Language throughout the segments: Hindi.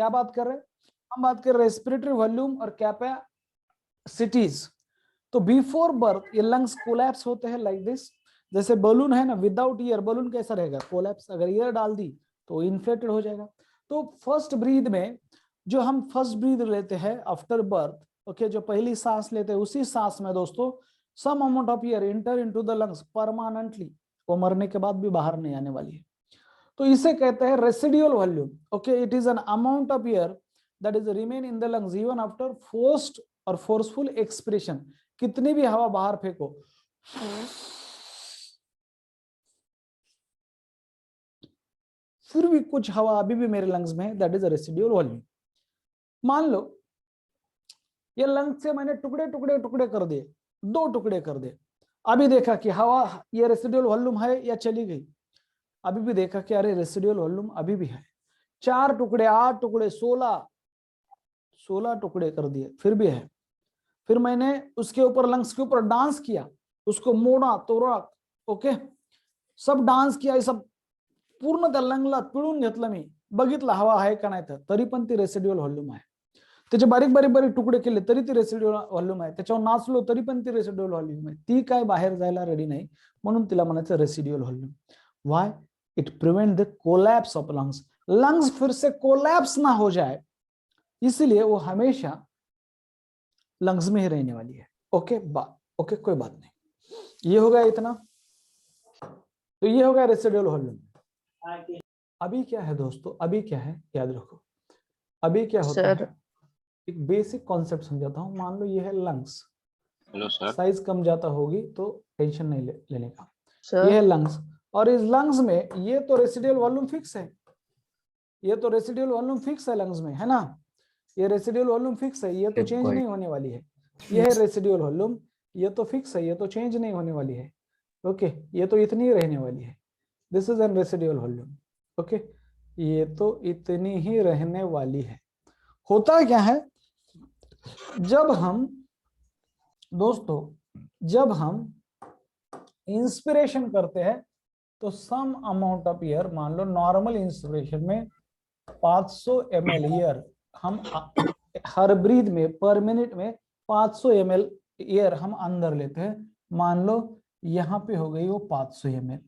क्या बात कर रहे हैं? हम बात कर रहे हैं रेस्पिरेटरी वॉल्यूम और कैपेसिटीज। तो बिफोर बर्थ ये लंग्स कोलैप्स होते हैं लाइक दिस। जैसे बलून है ना, विदाउट ईयर बलून कैसा रहेगा? कोलैप्स। अगर ईयर डाल दी तो इन्फ्लेटेड हो जाएगा। तो फर्स्ट ब्रीथ में जो हम फर्स्ट ब्रीथ लेते हैं आफ्टर बर्थ, ओके, जो पहली सांस लेते हैं उसी सांस में दोस्तों some amount of air enter into the lungs permanently, वो मरने के बाद भी बाहर नहीं आने वाली है। तो इसे कहते हैं residual volume. Okay, it is an amount of air that is remain in the lungs even after forced और फोर्सफुल एक्सप्रेशन। कितनी भी हवा बाहर फेंको, फिर भी कुछ हवा अभी भी मेरे लंग्स में है, दैट इज रेसिडुअल वॉल्यूम। मान लो ये लंग्स से मैंने टुकड़े टुकड़े टुकड़े कर दिए, 2 टुकड़े कर दिए। अभी देखा कि हवा ये रेसिडुअल वॉल्यूम है या चली गई? अभी भी देखा कि अरे रेसिडुअल वॉल्यूम अभी भी है। 4 टुकड़े, 8 टुकड़े, 16 टुकड़े कर दिए, फिर भी है। फिर मैंने उसके ऊपर लंग्स के ऊपर डांस किया, उसको मोड़ा तोड़ा, ओके, सब डान्स किया, हे सब पूर्ण त्या लंगला पिळून घेतलं मी, बघितलं हवा आहे का नाही, तरी पण ती रेसिड्युअल व्हॉल्यूम आहे. त्याचे बारीक बारीक बारीक तुकडे केले तरी ती रेसिड्युअल व्हॉल्यूम आहे. त्याच्यावर नाचलो तरी पण ती रेसिड्युअल व्हॉल्यूम आहे. ती काय बाहेर जायला रेडी नाही, म्हणून तिला म्हणायचं residual volume. Why? It prevent the collapse of lungs. Lungs फिर से कोलैप्स ना हो जाए, इसलिए वो हमेशा लंग्स में ही रहने वाली है. ओके ओके, कोई बात नहीं. ये हो गया इतना. तो ये हो गया रेसिडुअल वॉल्यूम. अभी क्या है दोस्तों, अभी क्या है याद रखो. अभी क्या होता है, एक बेसिक कॉन्सेप्ट समझाता हूं. मान लो ये है लंग्स. Hello sir. साइज कम ज्यादा होगी तो टेंशन नहीं लेने का. ये है लंग्स, और इस लंग्स में ये तो रेसिडुअल वॉल्यूम फिक्स है. ये तो रेसिडुअल वॉल्यूम फिक्स है लंग्स में, है ना. ये रेसिडुअल वॉल्यूम फिक्स है, ये तो चेंज नहीं होने वाली है. ये है रेसिडुअल वॉल्यूम, ये तो फिक्स है, ये तो चेंज नहीं होने वाली है. ओके, ये तो इतनी ही रहने वाली है. This is N residual volume. Okay, ये तो इतनी ही रहने वाली है. होता क्या है, जब हम दोस्तों जब हम इंस्पिरेशन करते हैं तो सम अमाउंट ऑफ एयर, मान लो नॉर्मल इंस्पिरेशन में 500 ml एयर हम हर ब्रीथ में पर मिनट में 500 ml एयर हम अंदर लेते हैं. मान लो यहाँ पे हो गई वो 500 ml.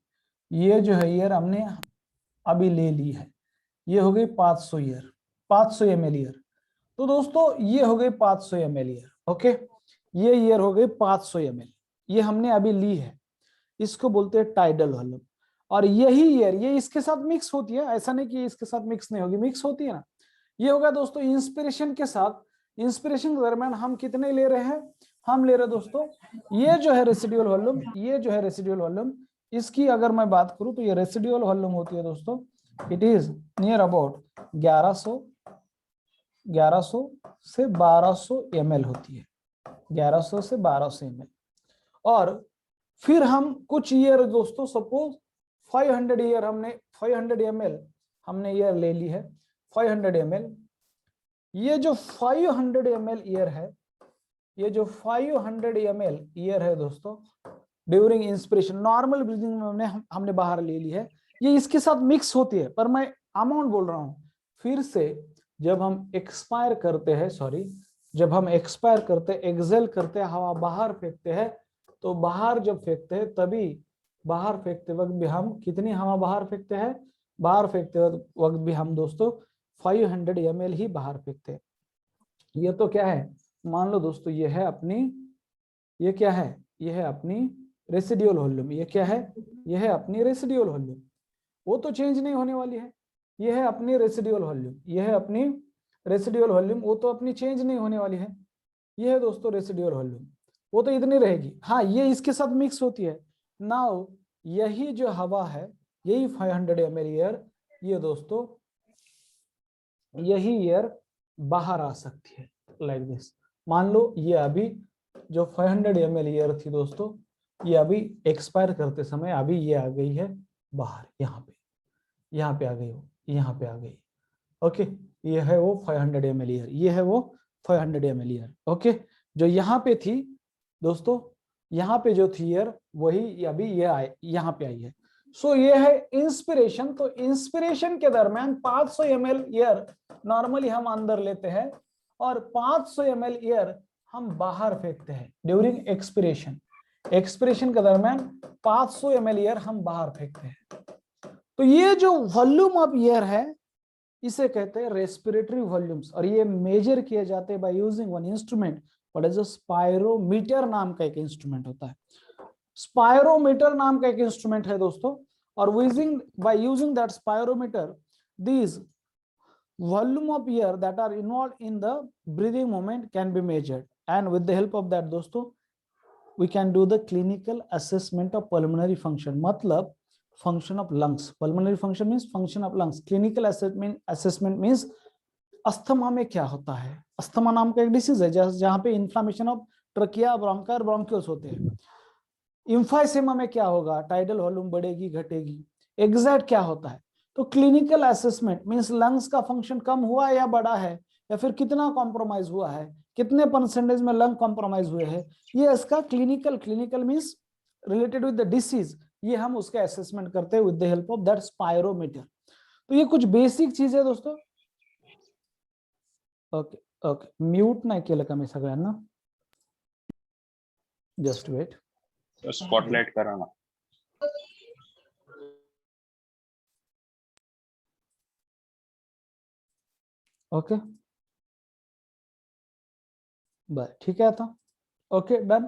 ये जो है एयर हमने अभी ले ली है, ये हो गई 500 ईयर, 500 ml ईयर. तो दोस्तों ये हो गई 500 ml ईयर. ओके, ये ईयर हो गई 500 ml, ये हमने अभी ली है. इसको बोलते हैं टाइडल वॉल्यूम. और यही ईयर ये इसके साथ मिक्स होती है, ऐसा नहीं कि इसके साथ मिक्स नहीं होगी, मिक्स होती है ना. ये होगा दोस्तों इंस्पिरेशन के साथ. इंस्पिरेशन के दरमियान हम कितने ले रहे हैं, हम ले रहे हैं दोस्तों, ये जो है रेसिडुअल वॉल्यूम, ये जो है रेसिडुअल वॉल्यूम, इसकी अगर मैं बात करूं तो ये रेसिडुअल वॉल्यूम होती है दोस्तों, इट इज नियर अबाउट 1100 से 1200 ml होती है. 1100 से 1200 ml. और फिर हम कुछ ईयर दोस्तों, सपोज 500 ईयर हमने 500 ml हमने ईयर ले ली है, 500 ml. ये जो 500 ml ईयर है, ये जो 500 ml ईयर है दोस्तों, ड्यूरिंग इंस्पिरेशन नॉर्मल ब्रीदिंग में हमने बाहर ले ली है. ये इसके साथ मिक्स होती है, पर मैं अमाउंट बोल रहा हूं. फिर से जब हम एक्सपायर करते हैं, जब हम एक्सपायर करते हैं, एक्सेल करते हैं, हवा बाहर फेंकते हैं, तो बाहर जब फेंकते हैं तभी बाहर फेंकते वक्त भी हम कितनी हवा बाहर फेंकते हैं, बाहर फेंकते वक्त भी हम दोस्तों 500 ml ही बाहर फेंकते हैं. ये तो क्या है, मान लो दोस्तों ये है अपनी, ये क्या है, ये है अपनी रेसिडुअल वॉल्यूम. ये क्या है, ये है अपनी रेसिडुअल वॉल्यूम. वो तो चेंज नहीं होने वाली है. ये है अपनी रेसिडुअल वॉल्यूम, ये है अपनी रेसिडुअल वॉल्यूम, वो तो अपनी चेंज नहीं होने वाली है. ये है दोस्तों रेसिडुअल वॉल्यूम, वो तो इतनी रहेगी. हाँ, ये इसके साथ मिक्स होती है. नाउ यही जो हवा है, यही 500 ml एयर, ये दोस्तों यही एयर बाहर आ सकती है लाइक दिस. मान लो ये अभी जो 500 ml एयर थी दोस्तों, ये अभी एक्सपायर करते समय अभी ये आ गई है बाहर, यहाँ पे आ गई, वो यहाँ पे आ गई. ओके, ये है वो 500 ml एयर, ये है वो 500 ml एयर. ओके, जो यहाँ पे थी दोस्तों, यहाँ पे जो थी एयर वही अभी ये आए यहाँ पे आई है. सो ये है इंस्पिरेशन। तो इंस्पिरेशन के दरमियान 500 ml एयर नॉर्मली हम अंदर लेते हैं और 500 ml एयर हम बाहर फेंकते हैं ड्यूरिंग एक्सपिरेशन। एक्सपिरेशन के दरमियान 500 ml एयर हम बाहर फेंकते हैं। तो ये जो वॉल्यूम ऑफ एयर है इसे कहते हैं रेस्पिरेटरी वॉल्यूम्स, और ये मेजर किए जाते हैं by using one instrument what is a spirometer नाम का एक इंस्ट्रूमेंट होता है। स्पायरोमीटर नाम का एक इंस्ट्रूमेंट है दोस्तों, और by using that spirometer these volume of air that are involved in the breathing movement can be measured, and with the help of that दोस्तों we can do the clinical assessment of pulmonary function, मतलब function of lungs. Pulmonary function means function of lungs. Clinical assessment means asthma में क्या होता है। अस्थमा नाम का एक डिसीज है जहां पे इन्फ्लामेशन ऑफ ट्रकिया, ब्रोंका और ब्रोंकियोल्स होते हैं। इम्फाइसेमा में क्या होगा, टाइडल वॉल्यूम बढ़ेगी घटेगी। एग्जैक्ट क्या होता है, तो क्लिनिकल असेसमेंट मींस लंग्स का फंक्शन कम हुआ या बढ़ा है, या फिर कितना कॉम्प्रोमाइज हुआ है, कितने परसेंटेज में लंग कॉम्प्रोमाइज हुए हैं, ये इसका clinical means related with the disease, ये हम उसका असेसमेंट करते हैं with the help of that spirometer. तो ये कुछ बेसिक चीज है दोस्तों। ओके ओके, म्यूट नाही केलं का मी सगळ्यांना, जस्ट वेट, स्पॉटलाइट करा ना। ओके बस ठीक है था, ओके डन।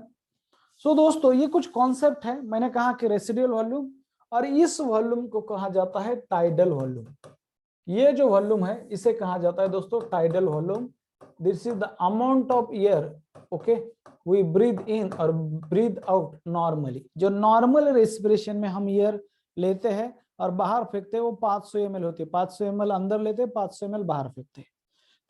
सो दोस्तों ये कुछ कॉन्सेप्ट है, मैंने कहा कि रेसिडुअल वॉल्यूम, और इस वॉल्यूम को कहा जाता है टाइडल वॉल्यूम। ये जो वॉल्यूम है इसे कहा जाता है दोस्तों tidal volume. This is the amount of air okay we breathe in और ब्रीथ आउट नॉर्मली। जो नॉर्मल रेस्पिरेशन में हम एयर लेते हैं और बाहर फेंकते हैं वो 500 ml होती है। 500 ml अंदर लेते हैं, 500 ml बाहर फेंकते हैं।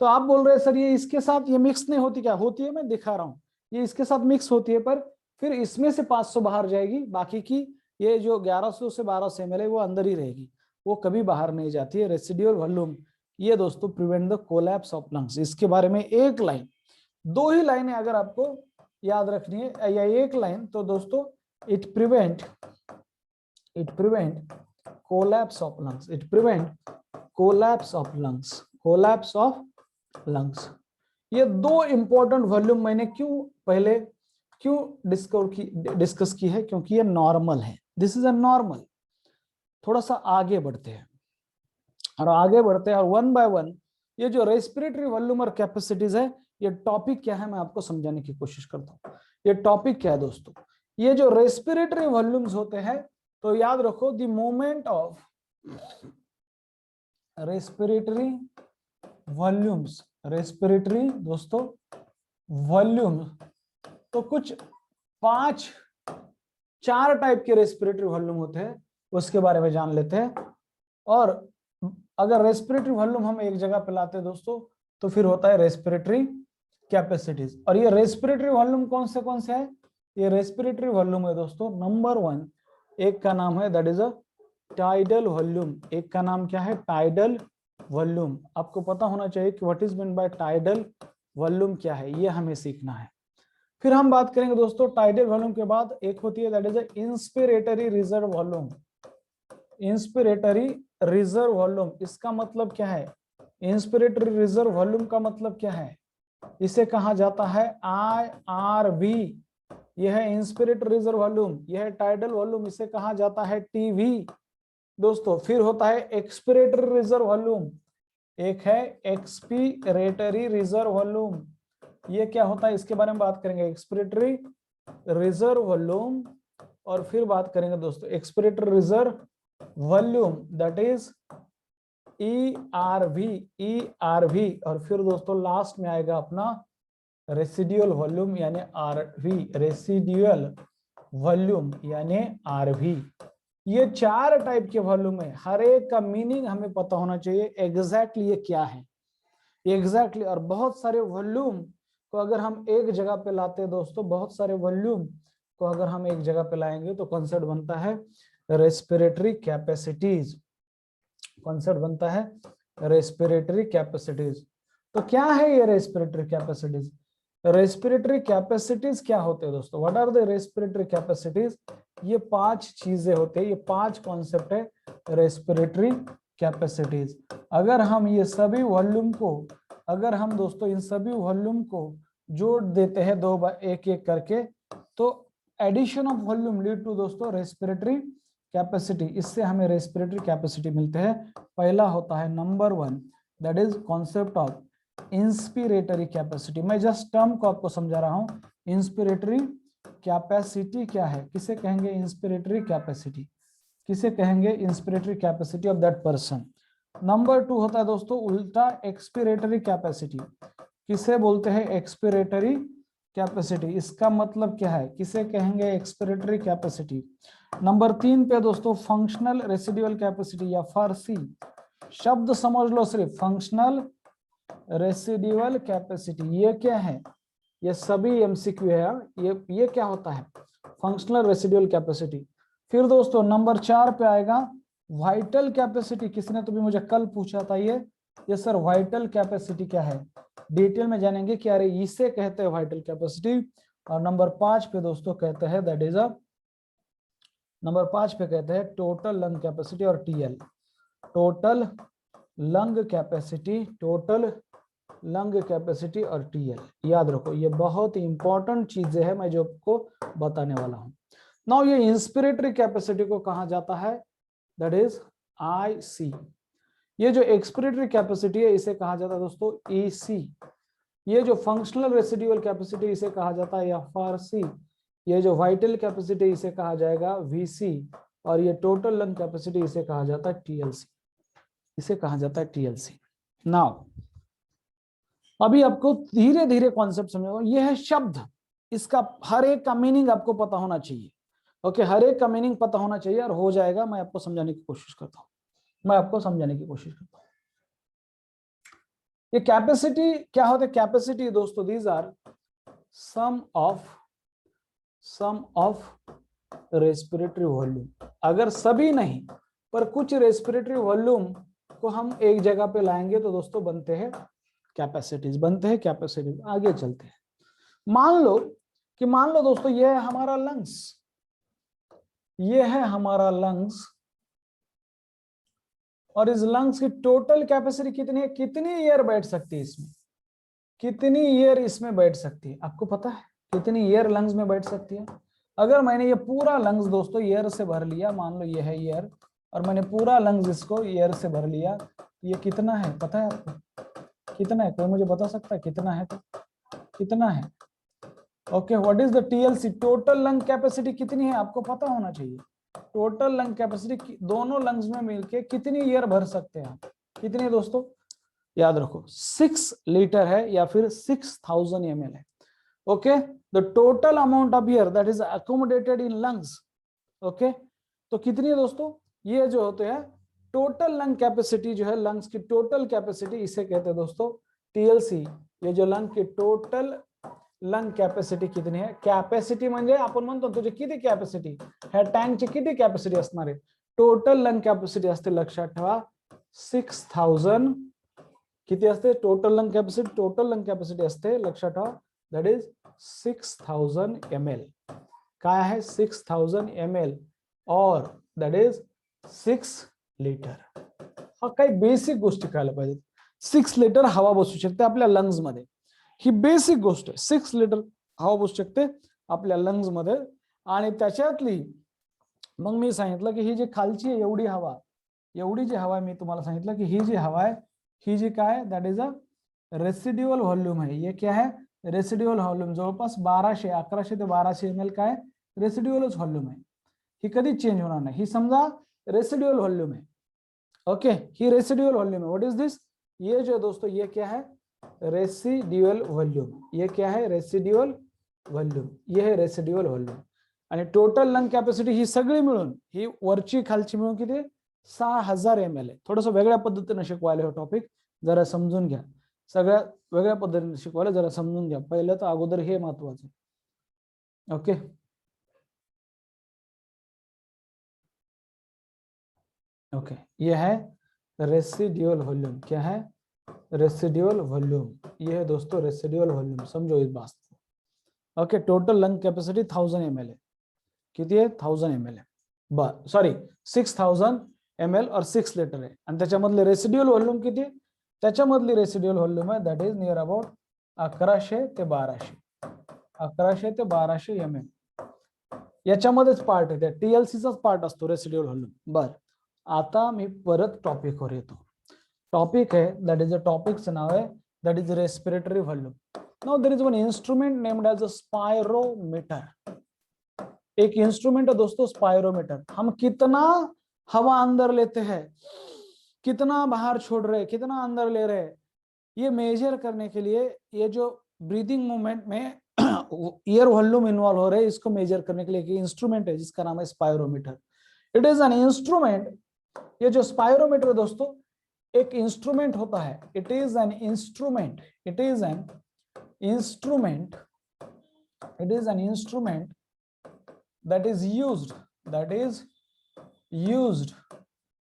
तो आप बोल रहे हैं सर ये इसके साथ ये मिक्स नहीं होती, क्या होती है, मैं दिखा रहा हूँ। ये इसके साथ मिक्स होती है, पर फिर इसमें से 500 बाहर जाएगी, बाकी की ये जो 1100 से 1200 ml है वो अंदर ही रहेगी, वो कभी बाहर नहीं जाती है। रेसिडुअल वॉल्यूम ये दोस्तों prevent the collapse of lungs. इसके बारे में एक लाइन, दो ही लाइनें अगर आपको याद रखनी है या एक लाइन, तो दोस्तों it prevent collapse of lungs, it prevent collapse of lungs, collapse of lungs. ये दो इंपॉर्टेंट वॉल्यूम मैंने क्यों डिस्कस की है, क्योंकि ये नॉर्मल है। This is a normal. थोड़ा सा आगे बढ़ते हैं और वन बाय वन ये जो रेस्पिरेटरी वॉल्यूम और कैपेसिटीज है, ये टॉपिक क्या है मैं आपको समझाने की कोशिश करता हूँ। ये टॉपिक क्या है दोस्तों, ये जो रेस्पिरेटरी वॉल्यूम्स होते हैं, तो याद रखो the movement of respiratory volumes, respiratory दोस्तों वॉल्यूम, तो कुछ 4 टाइप के रेस्पिरेटरी वॉल्यूम होते हैं, उसके बारे में जान लेते हैं। और अगर रेस्पिरेटरी वॉल्यूम हम एक जगह पे लाते हैं दोस्तों, तो फिर होता है रेस्पिरेटरी कैपेसिटीज। और ये रेस्पिरेटरी वॉल्यूम कौन से है, ये रेस्पिरेटरी वॉल्यूम है दोस्तों नंबर 1, एक का नाम है that is a tidal volume. एक का नाम क्या है, टाइडल वॉल्यूम। आपको पता होना चाहिए कि what is mean by tidal volume क्या है, ये हमें सीखना है। फिर हम बात करेंगे दोस्तों टाइडल वॉल्यूम के बाद एक होती है that is inspiratory reserve volume. Inspiratory reserve volume, इसका मतलब क्या है, इंस्पिरेटरी रिजर्व वॉल्यूम का मतलब क्या है, इसे कहा जाता है IRV। यह है इंस्पिरेटरी रिजर्व वॉल्यूम, यह है टाइडल वॉल्यूम, इसे कहा जाता है TV दोस्तों। फिर होता है एक्सपिरेटरी रिजर्व वॉल्यूम, एक है एक्सपिरेटरी रिजर्व वॉल्यूम, ये क्या होता है इसके बारे में बात करेंगे, एक्सपिरेटरी रिजर्व वॉल्यूम। और फिर बात करेंगे दोस्तों expiratory reserve volume that is ERV। और फिर दोस्तों लास्ट में आएगा अपना रेसिडुअल वॉल्यूम यानी RV, रेसिडुअल वॉल्यूम यानी RV। ये 4 टाइप के वॉल्यूम है, हर एक का मीनिंग हमें पता होना चाहिए एग्जैक्टली ये क्या है एग्जैक्टली। और बहुत सारे वॉल्यूम को अगर हम एक जगह पे लाते हैं दोस्तों, बहुत सारे वॉल्यूम को अगर हम एक जगह पे लाएंगे तो कॉन्सेप्ट बनता है रेस्पिरेटरी कैपेसिटीज, कॉन्सेप्ट बनता है रेस्पिरेटरी कैपेसिटीज। तो क्या है ये रेस्पिरेटरी कैपेसिटीज, रेस्पिरेटरी कैपेसिटीज क्या होते हैं दोस्तों, what are the respiratory capacities. ये 5 चीजें होते हैं, ये 5 कॉन्सेप्ट है रेस्पिरेटरी कैपेसिटीज। अगर हम ये सभी वॉल्यूम को, अगर हम दोस्तों इन सभी वॉल्यूम को जोड़ देते हैं दो बार एक एक करके, तो addition of volume lead to दोस्तों रेस्पिरेटरी कैपेसिटी। इससे हमें रेस्पिरेटरी कैपेसिटी मिलते हैं। पहला होता है number 1, that is concept of inspiratory capacity. मैं जस्ट टर्म को आपको समझा रहा हूं। इंस्पिरेटरी कैपेसिटी क्या है, किसे कहेंगे इंस्पिरेटरी कैपेसिटी, किसे कहेंगे inspiratory capacity of that person. Number 2 होता है दोस्तों उल्टा एक्सपिरेटरी कैपेसिटी। किसे बोलते हैं एक्सपिरेटरी कैपेसिटी, इसका मतलब क्या है, किसे कहेंगे एक्सपिरेटरी कैपेसिटी। नंबर 3 पे दोस्तों फंक्शनल रेसिडुअल कैपेसिटी या फारसी शब्द समझ लो सिर्फ, फंक्शनल रेसिडुअल कैपेसिटी। ये क्या है, ये सभी एमसीक्यू है यार। ये क्या होता है फंक्शनल रेसिडुअल कैपेसिटी। फिर दोस्तों नंबर 4 पे आएगा वाइटल कैपेसिटी। किसने तो भी मुझे कल पूछा था ये सर वाइटल कैपेसिटी क्या है, डिटेल में जानेंगे कि अरे इसे कहते हैं वाइटल कैपेसिटी। और नंबर 5 पे दोस्तों कहते हैं दैट इज नंबर 5 पे कहते हैं टोटल लंग कैपेसिटी और TL. Total lung capacity, total lung capacity और टीएल, याद रखो ये बहुत इंपॉर्टेंट चीजें हैं मैं जो आपको बताने वाला हूं। नाउ ये इंस्पिरेटरी कैपेसिटी को कहा जाता है दैट इज आईसी। ये जो एक्सपिरेटरी कैपेसिटी है इसे कहा जाता है दोस्तों ईसी। ये जो फंक्शनल रेसिडुअल कैपेसिटी इसे कहा जाता है एफआरसी। ये जो वाइटल कैपेसिटी इसे कहा जाएगा वीसी। और ये टोटल लंग कैपेसिटी इसे कहा जाता है टीएलसी, इसे कहा जाता है टीएलसी। नाउ अभी आपको धीरे धीरे कॉन्सेप्ट समझो। ये है शब्द, इसका हर एक का मीनिंग आपको पता होना चाहिए। ओके, हर एक का मीनिंग पता होना चाहिए और हो जाएगा। मैं आपको समझाने की कोशिश करता हूं, मैं आपको समझाने की कोशिश करता हूं। ये कैपेसिटी क्या होता है, कैपेसिटी दोस्तों these are sum of respiratory volume. अगर सभी नहीं पर कुछ रेस्पिरेटरी वॉल्यूम को हम एक जगह पे लाएंगे तो दोस्तों बनते हैं कैपेसिटीज, बनते हैं कैपेसिटीज। आगे चलते हैं। मान लो दोस्तों ये है हमारा लंग्स, ये है हमारा लंग्स और इस लंग्स की टोटल कैपेसिटी कितनी है, कितनी एयर बैठ सकती है इसमें, कितनी एयर इसमें बैठ सकती है, आपको पता है कितनी एयर लंग्स में बैठ सकती है। अगर मैंने ये पूरा लंग्स दोस्तों एयर से भर लिया, मान लो ये है एयर और मैंने पूरा लंग्स इसको एयर से भर लिया, ये कितना है पता है आपको, कितना है, कोई मुझे बता सकता है कितना है, तो कितना है। Okay, what is the TLC, total lung capacity कितनी है आपको पता होना चाहिए। टोटल लंग कैपेसिटी दोनों लंग्स में मिलके कितनी एयर भर सकते हैं आप, कितनी है दोस्तों, याद रखो 6 लीटर है या फिर 6000 ml है। Okay, the total amount of air that is accommodated in lungs. Okay, तो कितनी है दोस्तों, ये जो होते हैं टोटल लंग कैपेसिटी जो है, लंग्स की टोटल कैपेसिटी इसे कहते हैं दोस्तों टीएलसी। ये जो लंग की टोटल लंग कॅपॅसिटी किती आहे, कॅपॅसिटी म्हणजे आपण म्हणतो तुझी किती कॅपॅसिटी ह्या टँकची किती कॅपॅसिटी असणार आहे, टोटल लंग कॅपॅसिटी असते, लक्षात ठेवा 6000 किती असते total lung capacity, total lung capacity असते लक्षात ठेवा दैट इज 6000 ml. काय आहे 6000 ml और दैट इज 6 लिटर. हा काही बेसिक गोष्टी कळायला पाहिजेत. 6 लिटर हवा बसू शकते आपल्या लंग्स मध्ये, ही बेसिक गोष्ट आहे. 6 लिटर हवा बसू शकते आपल्या लंग्स मध्ये. आणि त्याच्यातली मग मी सांगितलं की ही जी खालची आहे एवढी हवा, एवढी जी हवा मी तुम्हाला सांगितलं की ही जी हवा आहे ही जी काय that is a residual volume आहे. ये क्या है रेसिड्युअल व्हॉल्यूम, जवळपास 1200 1100 ते 1200 ml काय रेसिड्युअलच व्हॉल्यूम आहे. ही कधी चेंज होणार नाही. ही समजा रेसिड्युअल व्हॉल्यूम है. ओके, ही रेसिड्युअल व्हॉल्यूम है. व्हाट इज दिस, ये जो दोस्तों ये क्या है रेसिड्युअल व्हॉल्यूम. ये क्या है रेसिड्युअल व्हॉल्यूम, ये है रेसिड्युअल व्हॉल्यूम. आणि टोटल लंग कॅपॅसिटी ही सगळी मिळून, ही वरची खालची मिळून किती 6000 ml आहे. थोडंसं वेगळ्या पद्धतीने शिकवायला हे टॉपिक, जरा समजून घ्या. सगळ्या वेगळ्या पद्धतीने शिकवायला जरा समजून घ्या. पहिलं तर अगोदर हे महत्वाचं. ओके, ओके, ये है रेसिड्युअल वॉल्यूम. क्या है रेसिड्युअल वॉल्यूम, ये है दोस्तों रेसिड्युअल वॉल्यूम. समझो इस बात को. Okay, total lung capacity 1000 ml है. किती आहे 1000 ml आहे, सॉरी 6000 ml और 6 लिटर आहे. आणि त्याच्यामधले रेसिड्युअल व्हॉल्यूम किती, त्याच्यामधली रेसिड्युअल व्हॉल्यूम आहे दॅट इज नियर अबाउट 1100 ते 1200 mm. याच्यामध्येच पार्ट आहे, त्या TLCचाच पार्ट असतो रेसिड्युअल व्हॉल्यूम. बर, आता मी परत टॉपिकवर येतो. टॉपिक आहे दॅट इज अ टॉपिकचं नाव आहे that is respiratory volume. Now there is one instrument named as a spirometer. एक इंस्ट्रूमेंट है दोस्तों स्पायरोमीटर. हम कितना हवा अंदर लेते हैं, कितना बाहर छोड़ रहे, कितना अंदर ले रहे, ये मेजर करने के लिए ये जो ब्रीदिंग मूवमेंट में एयर वॉल्यूम इन्वॉल्व हो रहे हैं, इसको मेजर करने के लिए एक इंस्ट्रूमेंट है जिसका नाम है spirometer. It is an instrument. ये जो स्पायरोमीटर दोस्तों एक इंस्ट्रूमेंट होता है. It is an instrument. It is an instrument. It is an instrument that is used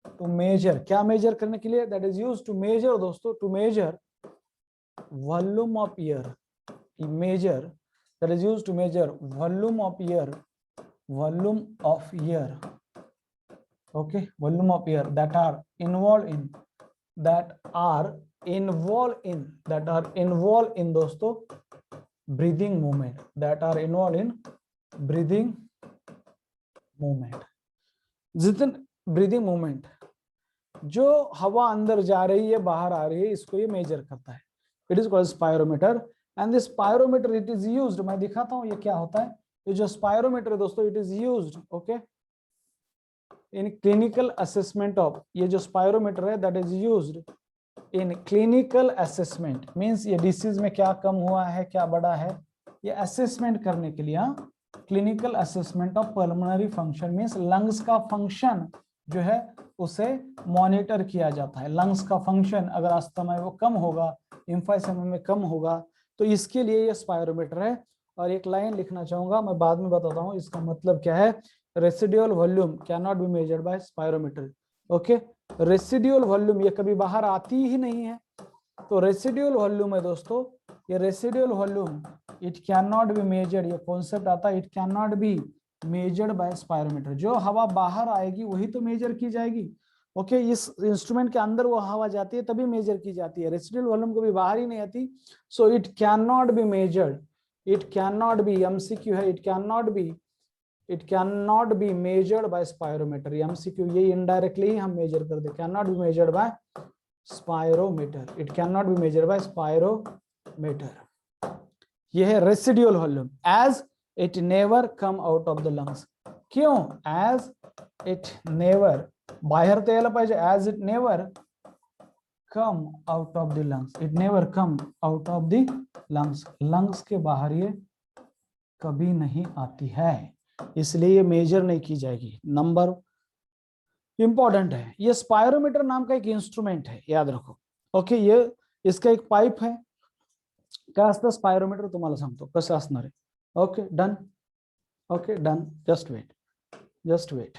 to measure. क्या मेजर करने के लिए? that is used to measure दोस्तों, to measure volume of air. measure that is used to measure volume of air. Okay, volume of air that are involved in दोस्तों breathing movement, that are involved in breathing movement. जितने ब्रीदिंग मूवमेंट, जो हवा अंदर जा रही है बाहर आ रही है, इसको ये मेजर करता है. It is called spirometer. And this spirometer it is used, मैं दिखाता हूं ये क्या होता है. ये जो स्पायरोमीटर है दोस्तों it is used okay in clinical assessment of. ये जो स्पायरोमीटर है that is used in clinical assessment. Means ये डिसीज में क्या कम हुआ है, क्या बढ़ा है, ये असेसमेंट करने के लिए. Clinical assessment of pulmonary function means lungs का फंक्शन जो है उसे मॉनिटर किया जाता है. लंग्स का फंक्शन अगर अस्थमा में वो कम होगा, एम्फाइसेमा में कम होगा, तो इसके लिए ये स्पायरोमीटर है. और एक लाइन लिखना चाहूंगा, मैं बाद में बताता हूँ इसका मतलब क्या है. Residual volume can not be measured by spirometer. Okay, residual volume ये कभी बाहर आती ही नहीं है. तो रेसिड्यूअल वॉल्यूम है दोस्तों, ये residual volume it can not be measured. ये कॉन्सेप्ट आता है, it can not be measured by spirometer. जो हवा बाहर आएगी वही तो मेजर की जाएगी. ओके, इस इंस्ट्रूमेंट के अंदर वो हवा जाती है तभी मेजर की जाती है. रेसिड्यूअल वॉल्यूम कभी बाहर ही नहीं आती. So it can not be measured. It can not be, MCQ है, it can not be measured by spirometer. MCQ ये इनडायरेक्टली ही हम मेजर कर दे. Can not be measured by spirometer. It can not be measured by spirometer. यह है residual volume. As it never come out of the lungs. क्यों? एज इट नेवर, बाहर तो यायला पाहिजे. As it never come out of the lungs. It never come out of the lungs. Lungs के बाहर ये कभी नहीं आती है, इसलिए ये मेजर नहीं की जाएगी. नंबर इंपॉर्टेंट है. ये स्पायरोमीटर नाम का एक इंस्ट्रूमेंट है, याद रखो. ओके, ये इसका एक पाइप है. काय असतं स्पायरोमीटर तुम्हाला सांगतो कसं असणार आहे. Okay done. Okay done. Just wait.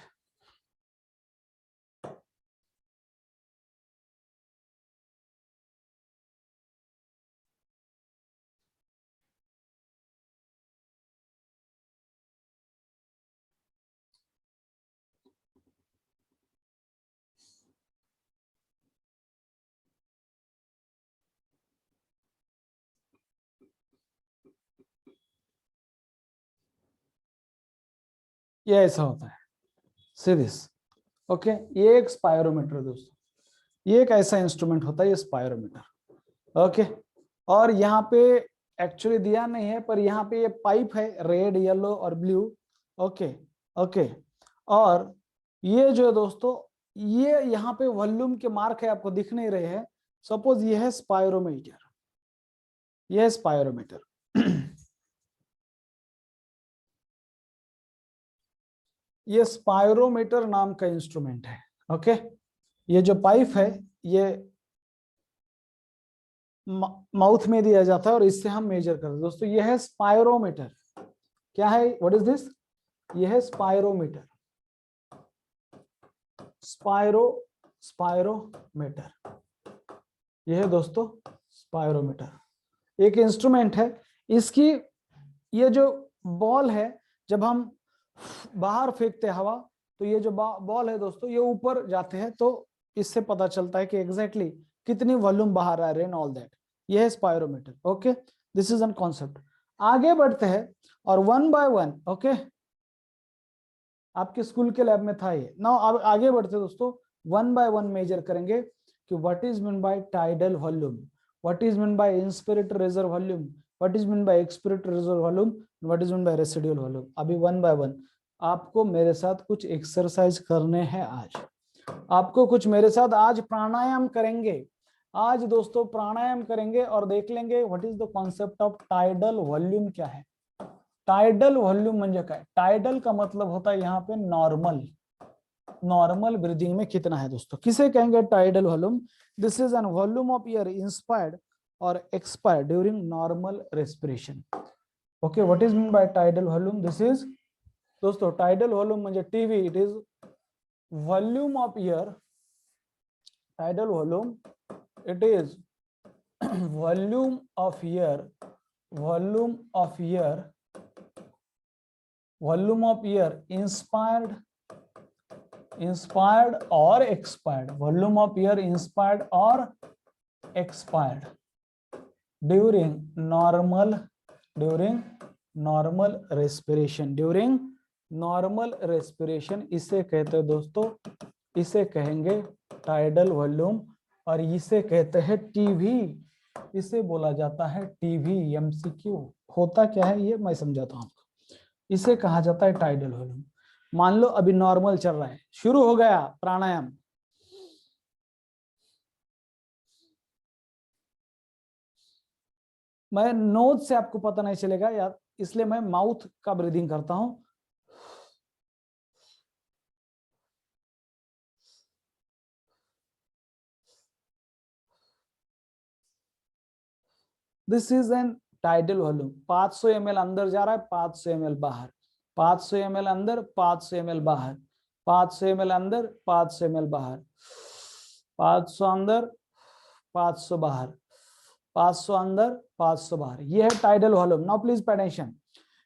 ये ऐसा होता है. See this. ओके, ये एक स्पायरोमीटर दोस्तों, ये एक ऐसा इंस्ट्रूमेंट होता है ये स्पायरोमीटर. ओके, और यहाँ पे एक्चुअली दिया नहीं है पर यहाँ पे ये पाइप है, रेड, येलो और ब्लू. ओके, और ये जो है दोस्तों, ये यहाँ पे वॉल्यूम के मार्क है, आपको दिख नहीं रहे हैं. सपोज ये है स्पायरोमीटर. ये स्पायरोमीटर नाम का इंस्ट्रूमेंट है. ओके, ये जो पाइप है ये माउथ में दिया जाता है और इससे हम मेजर करते हैं दोस्तों. ये है स्पायरोमीटर. क्या है? What is this? ये है स्पायरोमीटर. स्पायरोमीटर ये है दोस्तों स्पायरोमीटर. एक इंस्ट्रूमेंट है. इसकी ये जो बॉल है, जब हम बाहर फेंकते हैं हवा, तो ये जो बॉल है दोस्तों ये ऊपर जाते हैं, तो इससे पता चलता है कि एग्जैक्टली कितनी वॉल्यूम बाहर आ रहे हैं, ऑल दैट। ये है spirometer. Okay, this is N concept. आगे बढ़ते हैं और वन बाय वन, ओके, आपके स्कूल के लैब में था ये। नाउ अब आगे बढ़ते दोस्तों, वन बाय वन मेजर करेंगे कि what is mean by tidal volume, what is mean by inspiratory reserve volume, what is mean by expiratory reserve volume, what is mean by residual volume. अभी वन बाय वन आपको मेरे साथ कुछ एक्सरसाइज करने हैं आज, आपको कुछ मेरे साथ आज प्राणायाम करेंगे। आज दोस्तों प्राणायाम करेंगे और देख लेंगे what is the concept of tidal volume क्या है। टाइडल वॉल्यूम म्हणजे काय? टाइडल का मतलब होता है यहाँ पे नॉर्मल, नॉर्मल ब्रीदिंग में कितना है दोस्तों, किसे कहेंगे tidal volume? This is an volume of air inspired और expired during normal respiration. Okay, what is mean by tidal volume? This is दोस्तों टाइडल वॉल्यूम म्हणजे TV, it is volume of air, tidal volume it is volume of air, volume of air, volume of air inspired, inspired और expired, volume of air inspired और expired during normal, during normal respiration, during normal respiration. इसे कहते हैं दोस्तों, इसे कहेंगे टाइडल वॉल्यूम और इसे कहते हैं टीवी, इसे बोला जाता है टीवी। एमसीक्यू होता क्या है ये मैं समझाता हूं आपको। इसे कहा जाता है टाइडल वॉल्यूम। मान लो अभी नॉर्मल चल रहा है, शुरू हो गया प्राणायाम, मैं नोज से आपको पता नहीं चलेगा यार, इसलिए मैं माउथ का ब्रीदिंग करता हूं। This is N tidal volume. 500 ml अंदर जा रहा है, 500 ml बाहर, 500 ml अंदर, 500 ml बाहर, 500 ml अंदर, 500 ml बाहर, 500 अंदर, 500 बाहर, 500 अंदर, 500 बाहर। ये है tidal volume. Now please pay attention,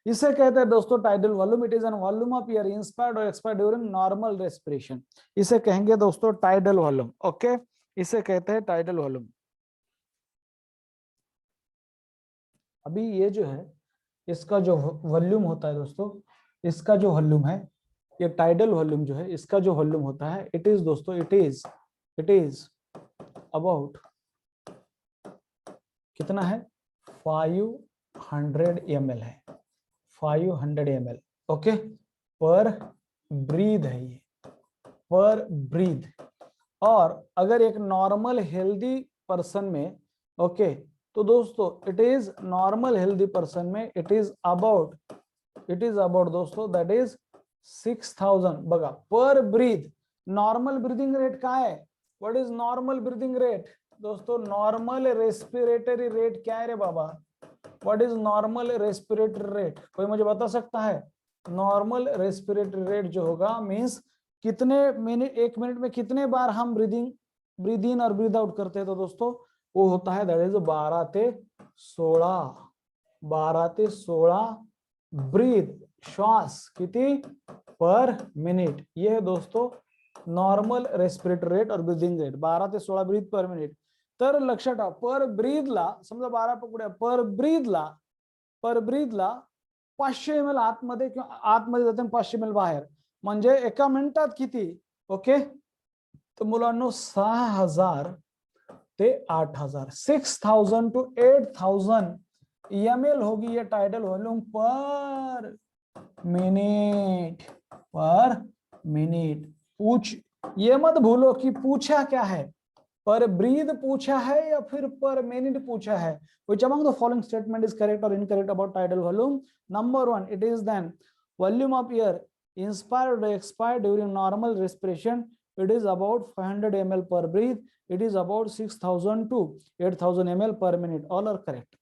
इसे कहते हैं दोस्तों tidal volume. It is an volume of air inspired और एक्सपायर्ड ड्यूरिंग नॉर्मल रेस्पिरेशन। इसे कहेंगे दोस्तों टाइडल वॉल्यूम। ओके, इसे कहते हैं टाइडल वॉल्यूम। अभी ये जो है इसका जो वॉल्यूम होता है दोस्तों, इसका जो वॉल्यूम है, ये टाइडल वॉल्यूम जो है, इसका जो वॉल्यूम होता है, इट इज दोस्तों, इट इज अबाउट कितना है, 500 ml है, 500 ml। ओके, पर ब्रीद है ये, पर ब्रीद। और अगर एक नॉर्मल हेल्दी पर्सन में, ओके, तो दोस्तों it is normal healthy person में इट इज अबाउट दोस्तों दैट इज 6000 बघा per breath. Normal breathing rate काय है? What is normal breathing rate दोस्तों? नॉर्मल रेस्पिरेटरी रेट क्या है रे बाबा? What is normal respiratory rate? कोई मुझे बता सकता है? नॉर्मल रेस्पिरेटरी रेट जो होगा मींस कितने मिनट, 1 मिनट में कितने बार हम ब्रीद इन और ब्रीद आउट करते हैं, तो दोस्तों वो होता है दैट इज 12 से 16 ब्रीद, श्वास किती पर मिनिट। ये है दोस्तों नॉर्मल रेस्पिरेटरी रेट और ब्रीदिंग रेट, 12 से 16 ब्रीद पर मिनिट। तर लक्षात ठेवा, पर ब्रीदला समजा 12 पकडूया, पर ब्रीदला 500 ml आतमध्ये किंवा आतमध्ये जाते 500 ml बाहेर, म्हणजे एका मिनिटात किती? ओके, तर मुलांनो 6000 ते 8000, 6000 to 8000 ml होगी ये टाइडल वॉल्यूम पर मिनट। पूछ ये मत भूलो कि पूछा क्या है, पर ब्रीद पूछा है या फिर पर मिनट पूछा है। Which among the following statement is correct or incorrect about tidal volume? Number 1, it is then volume of air inspired or expired during normal respiration. It is about 500 ml per breath. It is about 6000 to 8000 ml per minute. All are correct.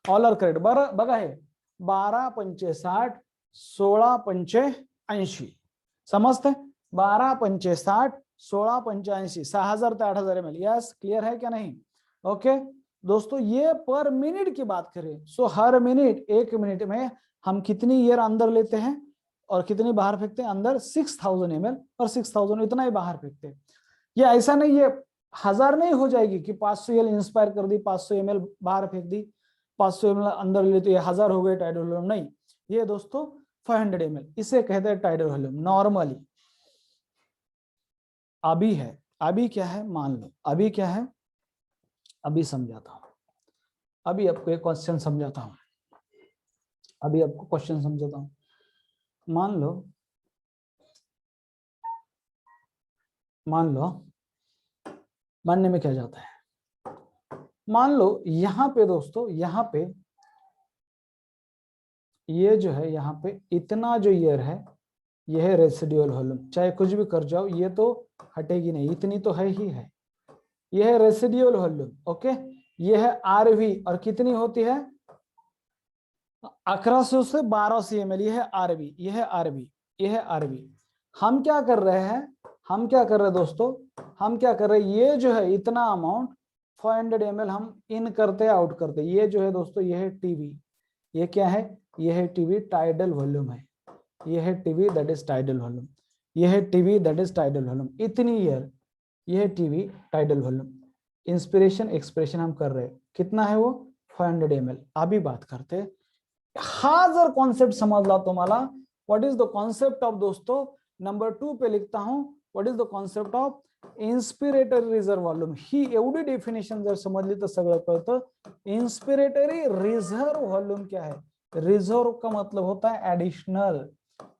All are correct. बघा हे 12 पंचे 60, 16 पंचे 80, समजते? 12 पंचे 60, 16 पंचे 80, 6000 से 8000 ml। यस, क्लियर है क्या नहीं? ओके दोस्तों, ये पर मिनट की बात करें, सो हर मिनट 1 मिनट में हम कितनी एयर अंदर लेते हैं और कितनी बाहर फेंकते हैं अंदर 6000 ml और 6000 इतना ही बाहर फेंकते हैं। ये ऐसा नहीं, ये 1000 नहीं हो जाएगी कि 500 ml इंस्पायर कर दी, 500 ml बाहर फेंक दी, 500 ml अंदर ले तो ये 1000 हो गए टाइडल वॉल्यूम। नहीं, ये दोस्तों 500 ml, इसे कहते हैं टाइडल वॉल्यूम नॉर्मली। अभी है, अभी क्या है मान लो, अभी क्या है, अभी समझाता हूं, अभी आपको एक क्वेश्चन समझाता हूं, अभी आपको क्वेश्चन समझाता हूं। मान लो मानने में क्या जाता है, मान लो यहां पे दोस्तों, यहां पे ये जो है, यहाँ पे इतना जो ईयर है, ये है रेसिडुअल वॉल्यूम, चाहे कुछ भी कर जाओ ये तो हटेगी नहीं, इतनी तो है ही है, ये है रेसिडुअल वॉल्यूम। ओके, ये है आरवी, और कितनी होती है 1100 से 1200 ml, ये है आरवी, ये है आरवी, ये है आरवी। हम क्या कर रहे हैं, हम क्या कर रहे हैं दोस्तों, हम क्या कर रहे हैं, ये जो है इतना अमाउंट 500 ml हम इन करते आउट करते, ये जो है दोस्तों ये है टीवी, ये क्या है, ये है टीवी टाइडल वॉल्यूम है, ये है TV that is tidal volume, ये है TV that is tidal volume, इतनी ईयर, ये है TV tidal volume. Inspiration expression हम कर रहे हैं, कितना है वो 500 ml। अभी बात करते हैं, हा जर कॉन्सेप्ट समजला तुम्हाला, what is the concept of दोस्तों, नंबर 2 पे लिखता हूं, what is the concept of inspiratory reserve volume. ही एवढी डेफिनेशन जर समजली तर सगळं कळतं। इंस्पिरेटरी रिजर्व वॉल्यूम क्या है, रिजर्व का मतलब होता है एडिशनल,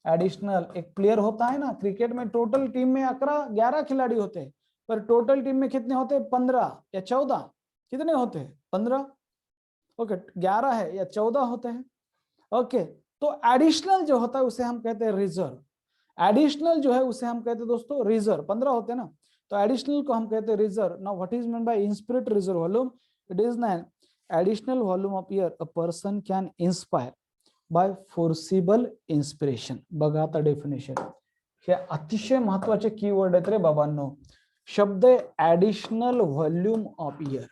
एडिशनल। एक प्लेयर होता है ना क्रिकेट में, टोटल टीम में 11 खिलाड़ी होते हैं, पर टोटल टीम में कितने होते हैं 15 या 14, कितने होते हैं 15, ओके 11 है या 14 होते हैं। ओके, तो एडिशनल जो होता है उसे हम कहते हैं रिजर्व, एडिशनल जो है उसे हम कहते हैं दोस्तों रिजर्व, 15 होते हैं ना, तो एडिशनल को हम कहते हैं reserve. Now what is mean by inspiratory reserve volume, it is an additional volume of air a person can inspire by forcible inspiration. बघा आता डेफिनेशन, हे अतिशय महत्वाचे कीवर्ड आहेत रे बाबांनो। शब्द आहे additional volume of air,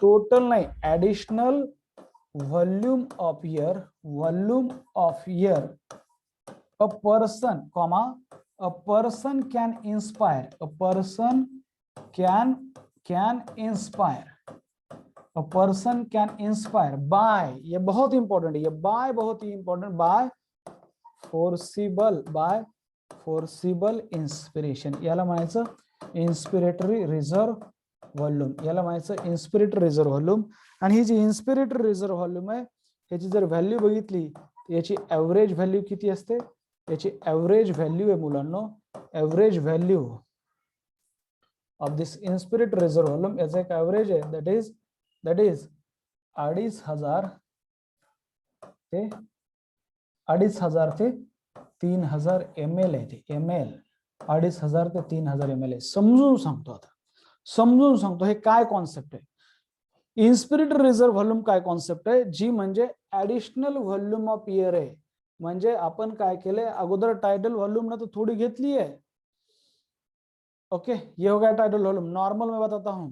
total नाही, additional volume of air, volume of air a person comma a person can inspire, a person can inspire, a person can inspire by, ये बहुत इंपॉर्टेंट है, ये by बहुत ही इंपॉर्टेंट, by forcible inspiration, याला म्हणायचं इन्स्पिरेटरी रिझर्व व्हॉल्यूम, याला म्हणायचं इन्स्पिरेटरी रिझर्व व्हॉल्यूम। आणि ही जी इन्स्पिरेटरी रिझर्व व्हॉल्यूम आहे, याची जर व्हॅल्यू बघितली, याची एव्हरेज व्हॅल्यू किती असते, याची एव्हरेज व्हॅल्यू आहे मुलांनो, average value of this inspiratory reserve volume, याचा एक एव्हरेज आहे, दॅट इज 2500 ते 3000 ml आहे ते, ml 2500 ते 3000 ml आहे। समजून सांगतो आता, समजून सांगतो हे काय कॉन्सेप्ट आहे। इन्स्पिरेटरी रिझर्व व्हॉल्यूम काय कॉन्सेप्ट आहे, जी म्हणजे ऍडिशनल व्हॉल्यूम ऑफ ईयर आहे। म्हणजे आपण काय केलंय, अगोदर टाइडल वॉल्यूम ना तो थोड़ी घेतली है, ओके ये हो गया टाइडल वॉल्यूम। नॉर्मल में बताता हूं,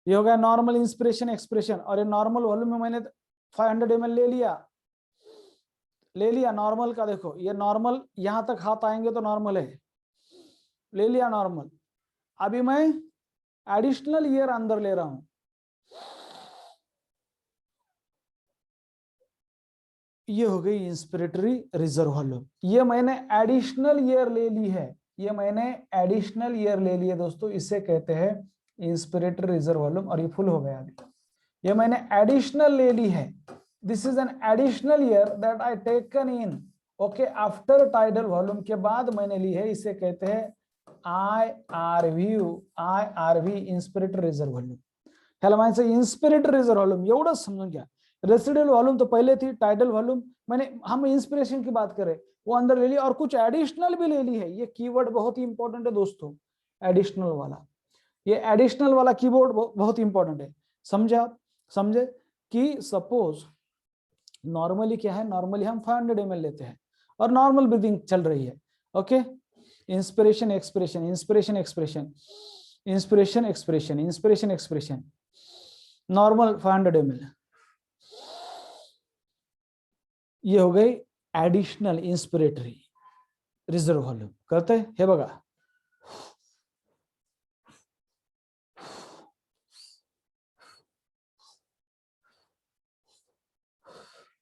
ये हो गया नॉर्मल इंस्पिरेशन एक्सप्रेशन, और ये नॉर्मल वॉल्यूम में मैंने 500 ml ले लिया नॉर्मल का। देखो ये नॉर्मल, यहां तक हाथ आएंगे तो नॉर्मल है, ले लिया नॉर्मल। अभी मैं एडिशनल ईयर अंदर ले रहा हूं, ये हो गई इंस्पिरेटरी रिजर्व वॉल्यूम। ये मैंने एडिशनल ईयर ले ली है, ये मैंने एडिशनल ईयर ले ली है दोस्तों, इसे कहते हैं इंस्पिरेटरी रिजर्व वॉल्यूम। और ये फुल हो गया, अभी ये मैंने एडिशनल ले ली है, this is an additional year that I taken in, okay after tidal volume, के बाद मैंने ली है, इसे कहते हैं IRV इंस्पिरेटरी रिजर्व वॉल्यूम। ह्याला म्हणायचं इंस्पिरेटरी रिजर्व वॉल्यूम, एवढंच समजून घ्या। रेसिडुअल वॉल्यूम तो पहले थी, टाइडल वॉल्यूम मैंने, हम इंस्पिरेशन की बात करें वो अंदर ले ली, और कुछ एडिशनल भी ले ली है। ये कीवर्ड बहुत ही इंपॉर्टेंट है दोस्तों, एडिशनल वाला, ये एडिशनल वाला कीवर्ड बहुत इंपॉर्टेंट है। समझे आप, समझे कि सपोज नॉर्मली क्या है, नॉर्मली हम 500 ml लेते हैं और नॉर्मल ब्रीदिंग चल रही है, okay inspiration expression, inspiration expression, inspiration expression, inspiration expression, normal 500 ml, ये हो गई ऍडिशनल इन्स्पिरेटरी रिझर्व्ह व्हॉल्यूम. कळतंय? हे बघा,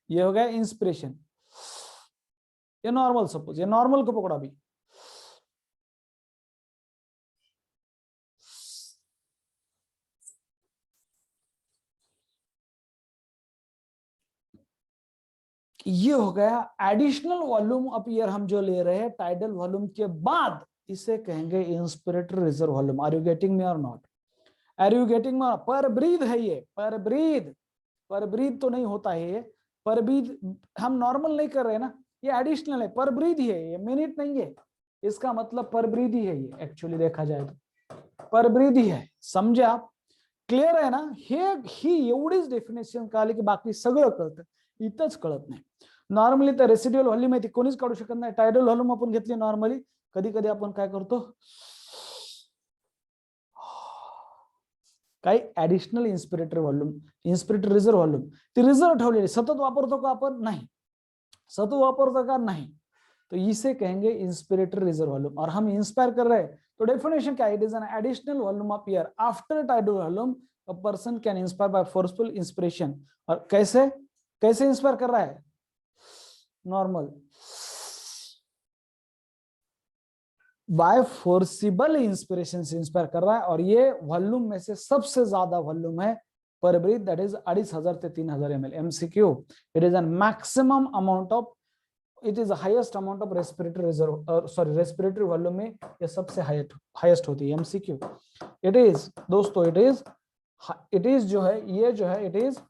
ये हो गया इंस्पिरेशन. ये नॉर्मल, सपोज ये नॉर्मल को पकड़ा भी, ये हो गया एडिशनल वॉल्यूम अपीयर हम जो ले रहे हैं टाइडल वॉल्यूम के बाद, इसे कहेंगे inspiratory reserve volume. Are you getting me और not? Are you getting me? Per breath है ये, पर ब्रीथ तो नहीं होता है ये. पर ब्रीथ हम नॉर्मल नहीं कर रहे ना, ये एडिशनल है, पर ब्रीथ ही है ये, मिनट नहीं है. इसका मतलब पर ब्रीथ ही है ये, एक्चुअली देखा जाए तो पर ब्रीथ ही है. समझे आप? क्लिअर आहे ना? ही एवढीच डेफिनेशन कळली की बाकी सगळं कळतं, इथंच कळत नाही. नॉर्मली तर रेसिड्युअल व्हॉल्यूम आहे ती कोणीच काढू शकत नाही. टायडल व्हॉल्यूम आपण घेतली नॉर्मली, कधी कधी आपण काय करतो, काही additional इन्स्पिरेटरी volume, inspiratory reserve volume ती रिझर्व्ह ठेवलेली, सतत वापरतो का आपण? नाही. सतत वापरतो का? नहीं. तो इसे कहेंगे इंस्पिरेटरी रिजर्व वॉल्यूम. और हम इंस्पायर कर रहे हैं तो डेफिनेशन क्या है? It is an additional volume of air after tidal volume a person can inspire by forceful inspiration. और कैसे कैसे इंस्पायर कर रहा है? नॉर्मल, बाय फोर्सिबल इंस्पिरेशन से इंस्पायर कर रहा है. और ये वॉल्यूम में से सबसे ज्यादा वॉल्यूम है पर ब्रीथ, दैट इज 2500 से 3000 ml. MCQ, it is N maximum amount of, it is highest amount of respiratory reserve, sorry respiratory volume में ये सबसे हाईएस्ट होती है. MCQ, इट इज दोस्तों, इट इज जो है, ये जो है, it is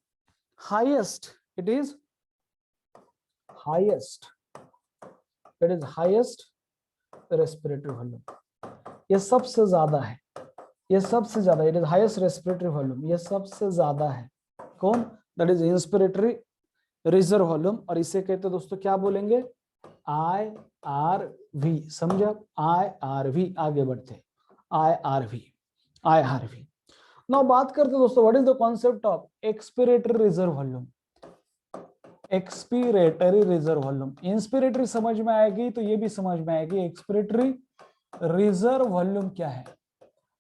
highest, it is highest, it is highest respiratory volume. ये सबसे ज्यादा है, ये सबसे ज्यादा, it is highest respiratory volume, ये सबसे ज्यादा है. कौन? That is inspiratory reserve volume. और इसे कहते हैं दोस्तों, क्या बोलेंगे? IRV. समझे आप? IRV. आगे बढ़ते, IRV. नाउ बात करते दोस्तों, what is the concept of expiratory reserve volume? Expiratory reserve volume. Inspiratory समझ में आएगी तो ये भी समझ में आएगी एक्सपिरेटरी रिजर्व वॉल्यूम क्या है.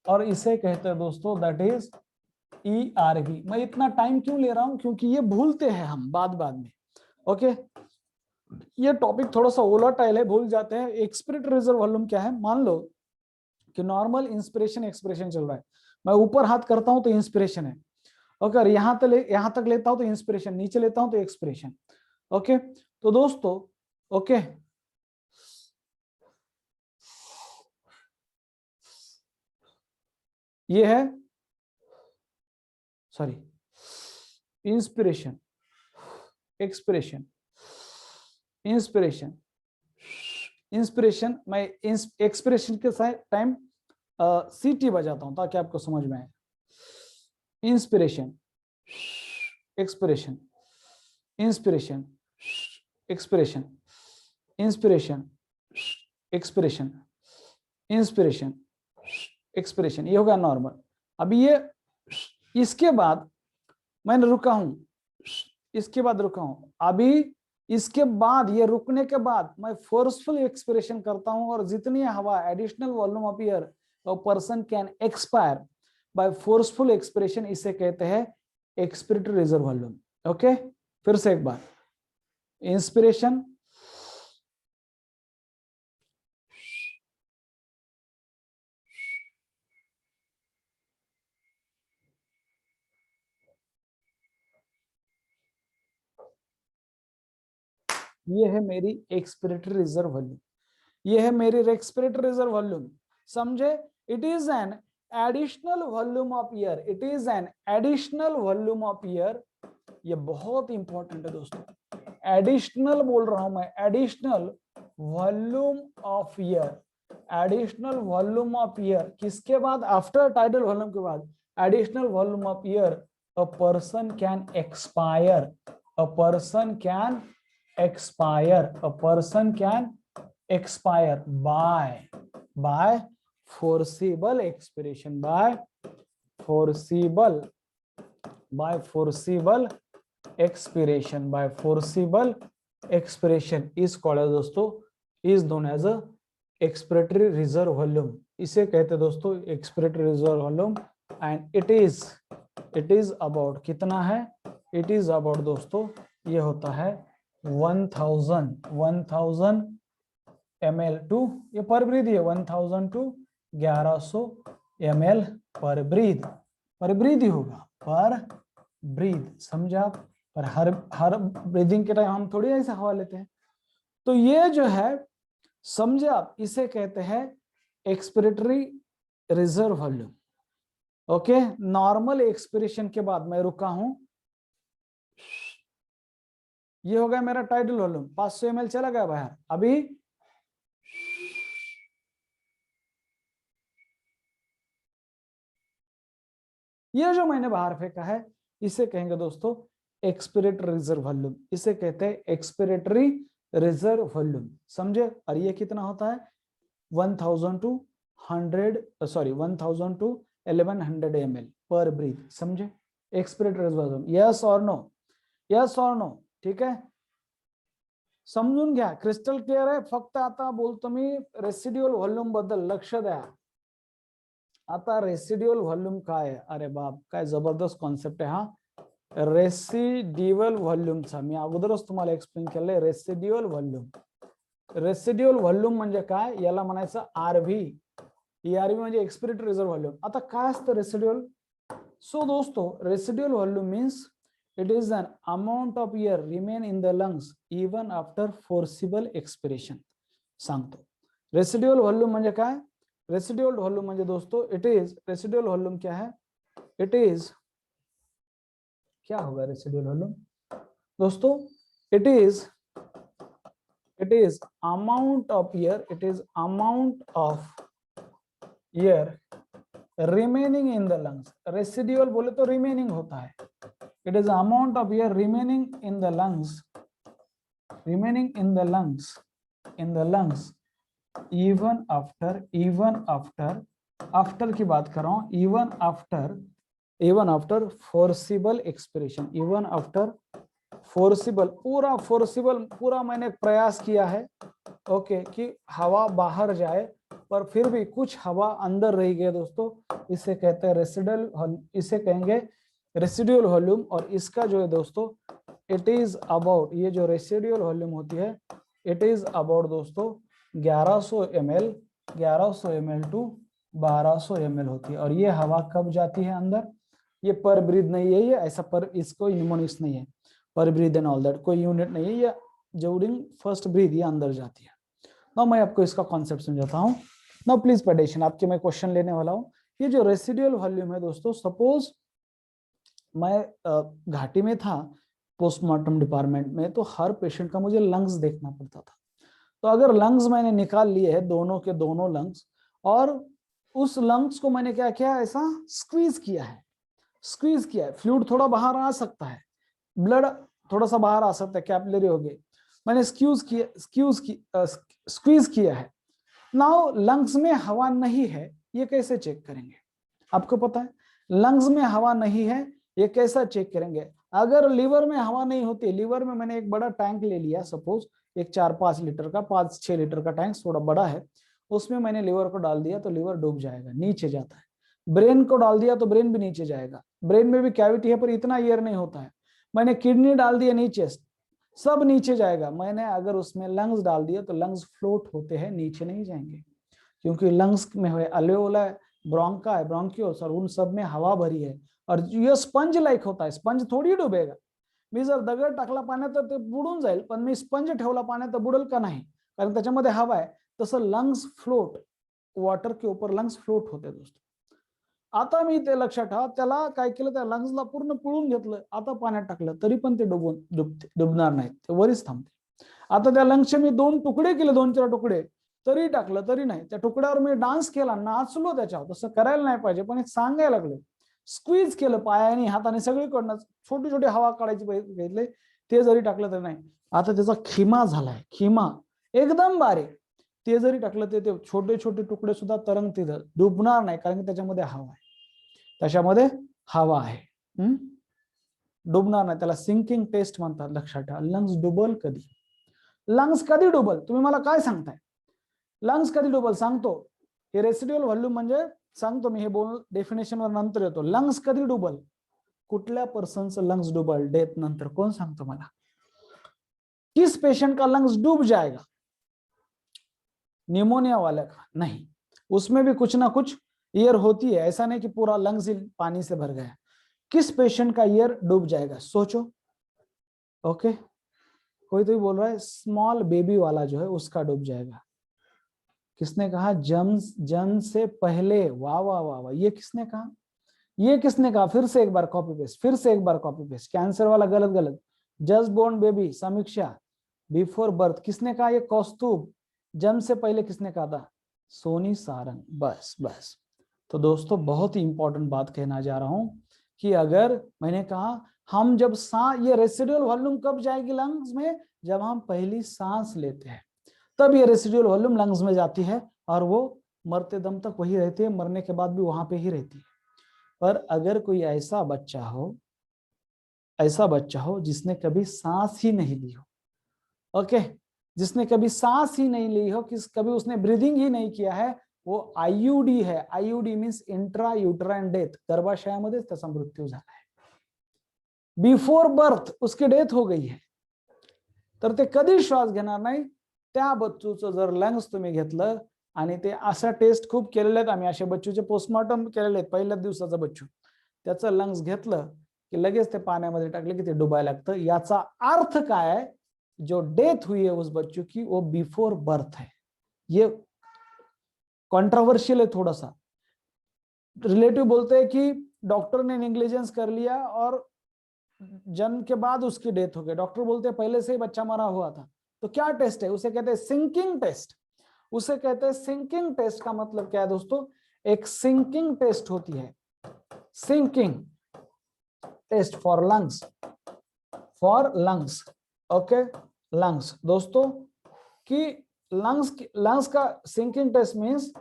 और इसे कहते हैं दोस्तों, दैट इज ERV. मैं इतना टाइम क्यों ले रहा हूं? क्योंकि ये भूलते हैं हम बाद में. ओके, ये टॉपिक थोड़ा सा वोलेटाइल है, भूल जाते हैं. एक्सपिरेटरी रिजर्व वॉल्यूम क्या है? मान लो कि नॉर्मल इंस्पिरेशन एक्सपिरेशन चल रहा है, मैं ऊपर हाथ करता हूं तो इंस्पिरेशन है. ओके, और यहां तक लेता हूं तो इंस्पिरेशन, नीचे लेता हूं तो एक्सपिरेशन. ओके, तो दोस्तों, ओके, ये है, sorry, inspiration, expiration, inspiration, inspiration. मैं एक्सपिरेशन के टाइम CT बजाता हूं ताकि आपको समझ में आए. Inspiration, expiration, inspiration, expiration, inspiration, expiration, inspiration, expiration. ये होगा नॉर्मल. अभी ये, इसके बाद मैंने रुका हूं, इसके बाद रुका हूं. अभी इसके बाद, ये रुकने के बाद मैं फोर्सफुल एक्सपिरेशन करता हूं, और जितनी हवा additional volume of air a person can expire by forceful expiration, इसे कहते हैं एक्सपिरेटरी रिजर्व वॉल्यूम. ओके, फिर से एक बार, इंस्पिरेशन, ये है मेरी एक्सपिरेटरी रिजर्व वॉल्यूम, ये है मेरी एक्सपिरेटरी रिजर्व वॉल्यूम. समझे? It is an additional volume of air, it is an additional volume of air. ये बहुत इंपॉर्टेंट है दोस्तों, एडिशनल बोल रहा हूं मैं, additional volume of air, additional volume of air. किसके बाद? आफ्टर टाइडल वॉल्यूम के बाद additional volume of air a person can expire, a person can expire, a person can expire by forcible expiration, by forcible expiration, by forcible expiration is called दोस्तों, is known as a expiratory reserve volume, इसे कहते हैं दोस्तों expiratory reserve volume. And it is about कितना है, इट इज अबाउट दोस्तों ये होता है 1000 ml टू, ये पर ब्रीथ है 1000 टू 1100 ml पर ब्रीथ ही होगा, पर ब्रीथ, समझे आप। पर हर ब्रीदिंग के टाइम हम थोड़ी ऐसे हवा लेते हैं। तो ये जो है समझे आप, इसे कहते हैं expiratory reserve volume. Okay, normal expiration के बाद मैं रुका हूं, ये हो गया मेरा टाइडल वॉल्यूम, 500 ml चला गया बाहर। अभी ये जो मैंने बाहर फेंका है इसे कहेंगे दोस्तों एक्सपिरेटरी रिजर्व वॉल्यूम, इसे कहते हैं एक्सपिरेटरी रिजर्व वॉल्यूम, समझे। और ये कितना होता है 1000 टू 1100 ml पर ब्रीथ, समझे, एक्सपिरेटरी रिजर्व वॉल्यूम। यस और नो, यस और नो, ठीक है, समजून घ्या, क्रिस्टल क्लिअर आहे। फक्त आता बोलतो मी रेसिड्युअल व्हॉल्यूम बद्दल, लक्ष द्या। आता रेसिड्युअल व्हॉल्यूम काय आहे, अरे बाप काय जबरदस्त कॉन्सेप्ट आहे हा रेसिड्युअल व्हॉल्यूमचा, मी अगोदरच तुम्हाला एक्सप्लेन केलंय रेसिड्युअल व्हॉल्यूम। रेसिड्युअल व्हॉल्यूम म्हणजे काय, याला म्हणायचं आरव्ही, ईआरव्ही म्हणजे एक्सपिरेटरी रिजर्व व्हॉल्यूम। आता काय असतं रेसिड्युअल, सो दोस्तों residual volume means it is an amount of air remain in the lungs even after forcible expiration सांगतो। रेसिड्युअल वॉल्यूम म्हणजे काय, रेसिड्युअल वॉल्यूम म्हणजे दोस्तों इट इज, रेसिड्युअल वॉल्यूम क्या है, इट इज, क्या होगा रेसिड्युअल वॉल्यूम दोस्तों, it is amount of air, it is amount of air remaining in the lungs. Residual बोले तो रिमेनिंग होता है, it is amount of air remaining in the lungs even after की बात कर रहा हूं, even after forcible expiration, even after forcible, पूरा मैंने प्रयास किया है ओके कि हवा बाहर जाए पर फिर भी कुछ हवा अंदर रह गई दोस्तों, इसे कहते हैं रेसिडुअल, इसे कहेंगे रेसिड्युअल वॉल्यूम। और इसका जो है दोस्तों इट इज अबाउट, ये जो रेसिड्युअल वॉल्यूम होती है इट इज अबाउट दोस्तों 1100 ml टू 1200 ml होती है। और ये हवा कब जाती है अंदर, ये पर ब्रीथ नहीं है, ये ऐसा पर, इसको निमोनिक्स नहीं है, पर ब्रीथ एंड ऑल दैट कोई यूनिट नहीं है, ये ड्यूरिंग फर्स्ट ब्रीथ ये अंदर जाती है। ना मैं आपको इसका कॉन्सेप्ट समझाता हूँ। ना प्लीज पेडिशन, आपके मैं क्वेश्चन लेने वाला हूँ। ये जो रेसिड्युअल वॉल्यूम है दोस्तों, सपोज मैं घाटी में था पोस्टमार्टम डिपार्टमेंट में, तो हर पेशेंट का मुझे लंग्स देखना पड़ता था। तो अगर लंग्स मैंने निकाल लिए हैं, दोनों के दोनों लंग्स, और उस लंग्स को मैंने क्या किया, ऐसा स्क्वीज किया है, फ्लूइड थोड़ा बाहर आ सकता है, ब्लड थोड़ा सा बाहर आ सकता है, कैपिलरी हो गए, मैंने स्क्वीज किया है। नाउ लंग्स में हवा नहीं है, ये कैसे चेक करेंगे, आपको पता है लंग्स में हवा नहीं है, ये कैसा चेक करेंगे। अगर लीवर में हवा नहीं होती, लीवर में मैंने एक बड़ा टैंक ले लिया, सपोज एक 4-5 लीटर का, 5-6 लीटर का टैंक, थोड़ा बड़ा है, उसमें मैंने लीवर को डाल दिया तो लीवर डूब जाएगा, नीचे जाता है। ब्रेन को डाल दिया तो ब्रेन भी नीचे जाएगा, ब्रेन में भी कैविटी है पर इतना एयर नहीं होता है। मैंने किडनी डाल दिया नीचे, सब नीचे जाएगा। मैंने अगर उसमें लंग्स डाल दिया तो लंग्स फ्लोट होते हैं, नीचे नहीं जाएंगे, क्योंकि लंग्स में है अल्वेओला, ब्रोंका है, ब्रोंकियोस, और उन सब में हवा भरी है। और ये स्पंज लाइक होता है, स्पंज थोडी डुबेगा। मी जर दगड टाकला पाण्यात तर ते बुडून जाईल, पण मी स्पंज ठेवला पाण्यात तर बुडेल का नाही, कारण त्याच्यामध्ये हवा आहे। तसं लंग्स फ्लोट, वाटर के ऊपर लंग्स फ्लोट होते दोस्तों। आता मी ते लक्षात ठेवा, त्याला काय केलं, त्या लंग्सला पूर्ण पिळून घेतलं, आता पाण्यात टाकलं तरी पण ते डुबणार नाहीत, ते वरीच थांबते। आता त्या लंग्सचे मी 2 तुकडे केले, 2-4 तुकडे, तरी टाकलं तरी नाही, त्या तुकड्यावर मी डान्स केला, नाचलो त्याच्यावर, तसं करायला नाही पाहिजे, पण एक सांगायला लागले, स्क्वीज केलं पायाने हाताने सगळीकडनं, छोटी छोटी हवा काढायची घेतले, ते जरी टाकलं तरी नाही। आता त्याचा खिमा झालाय, खिमा एकदम बारीक, ते जरी टाकलं ते छोटे छोटे तुकडे सुद्धा तरंगतील, डुबणार नाही, कारण की त्याच्यामध्ये हवा आहे, त्याच्यामध्ये हवा आहे, डुबणार नाही। त्याला सिंकिंग टेस्ट म्हणतात, लक्षात ठेवा। लंग्स डुबल कधी, लंग्स कधी डुबल, तुम्ही मला काय सांगताय लंग्स कधी डुबल? सांगतो, हे रेसिड्युअल व्हॉल्यूम म्हणजे सांगतो मी, हे बोल डेफिनेशन वर नंतर येतो. लंग्स कधी डुबल, कुठल्या पर्सनचं लंग्स डुबल डेथ नंतर, कोण सांगतो मला? किस पेशेंट का लंग्स डूब जाएगा? निमोनिया वाले का नहीं, उसमें भी कुछ ना कुछ ईयर होती है, ऐसा नहीं कि पूरा लंग्स ही पानी से भर गया। किस पेशेंट का ईयर डूब जाएगा, सोचो। ओके, कोई तो बोल रहा है स्मॉल बेबी वाला जो है उसका डूब जाएगा। किसने कहा? जन्म से पहले। वाह वाह वाह वाह, ये किसने कहा? ये किसने कहा? फिर से एक बार कॉपी पेस्ट, फिर से एक बार कॉपी पेस्ट। कैंसर वाला गलत गलत। जस्ट बोर्न बेबी, समीक्षा। बिफोर बर्थ किसने कहा? ये कौस्तुभ। जन्म से पहले किसने कहा था? सोनी सारंग। बस बस। तो दोस्तों बहुत ही इंपॉर्टेंट बात कहना जा रहा हूं कि अगर मैंने कहा हम जब ये रेसिडुअल वॉल्यूम कब जाएगी लंग्स में? जब हम पहली सांस लेते हैं तब ये रेसिडुअल वॉल्यूम लंग्स में जाती है और वो मरते दम तक वही रहती है, मरने के बाद भी वहां पे ही रहती है। पर अगर कोई ऐसा बच्चा हो जिसने कभी सांस ही नहीं ली हो, ओके, जिसने कभी सांस ही नहीं ली हो, कभी उसने ब्रीदिंग ही नहीं किया है, वो आईयूडी है। IUD means intra uterine death, गर्भाशयामध्येच त्याचा मृत्यू झाला आहे। बिफोर बर्थ उसकी डेथ हो गई है, तर ते कधी श्वास घेणार नाही। त्या बच्चूचं जर लंग्स तुम्ही घेतलं आणि ते अशा टेस्ट खूप केलेले आहेत आम्ही, असे बच्चूचे पोस्टमॉर्टम केलेले आहेत, पहिल्याच दिवसाचा बच्चू, त्याचं लंग्स घेतलं की लगेच ते पाण्यामध्ये टाकले की ते डुबायला लागतं। याचा अर्थ काय आहे? जो डेथ हुई है उस बच्चों की वो बिफोर बर्थ है। ये कंट्रोवर्शियल है थोड़ा सा। रिलेटिव बोलते हैं कि डॉक्टर ने नेग्लिजेंस कर लिया और जन्म के बाद उसकी डेथ हो गई। डॉक्टर बोलते हैं पहले से ही बच्चा मरा हुआ था। तो क्या टेस्ट है? उसे कहते हैं सिंकिंग टेस्ट। उसे कहते हैं सिंकिंग टेस्ट। का मतलब क्या है दोस्तों? एक सिंकिंग टेस्ट होती है, sinking test for lungs, okay, lungs दोस्तों कि लंग्स का सिंकिंग टेस्ट मींस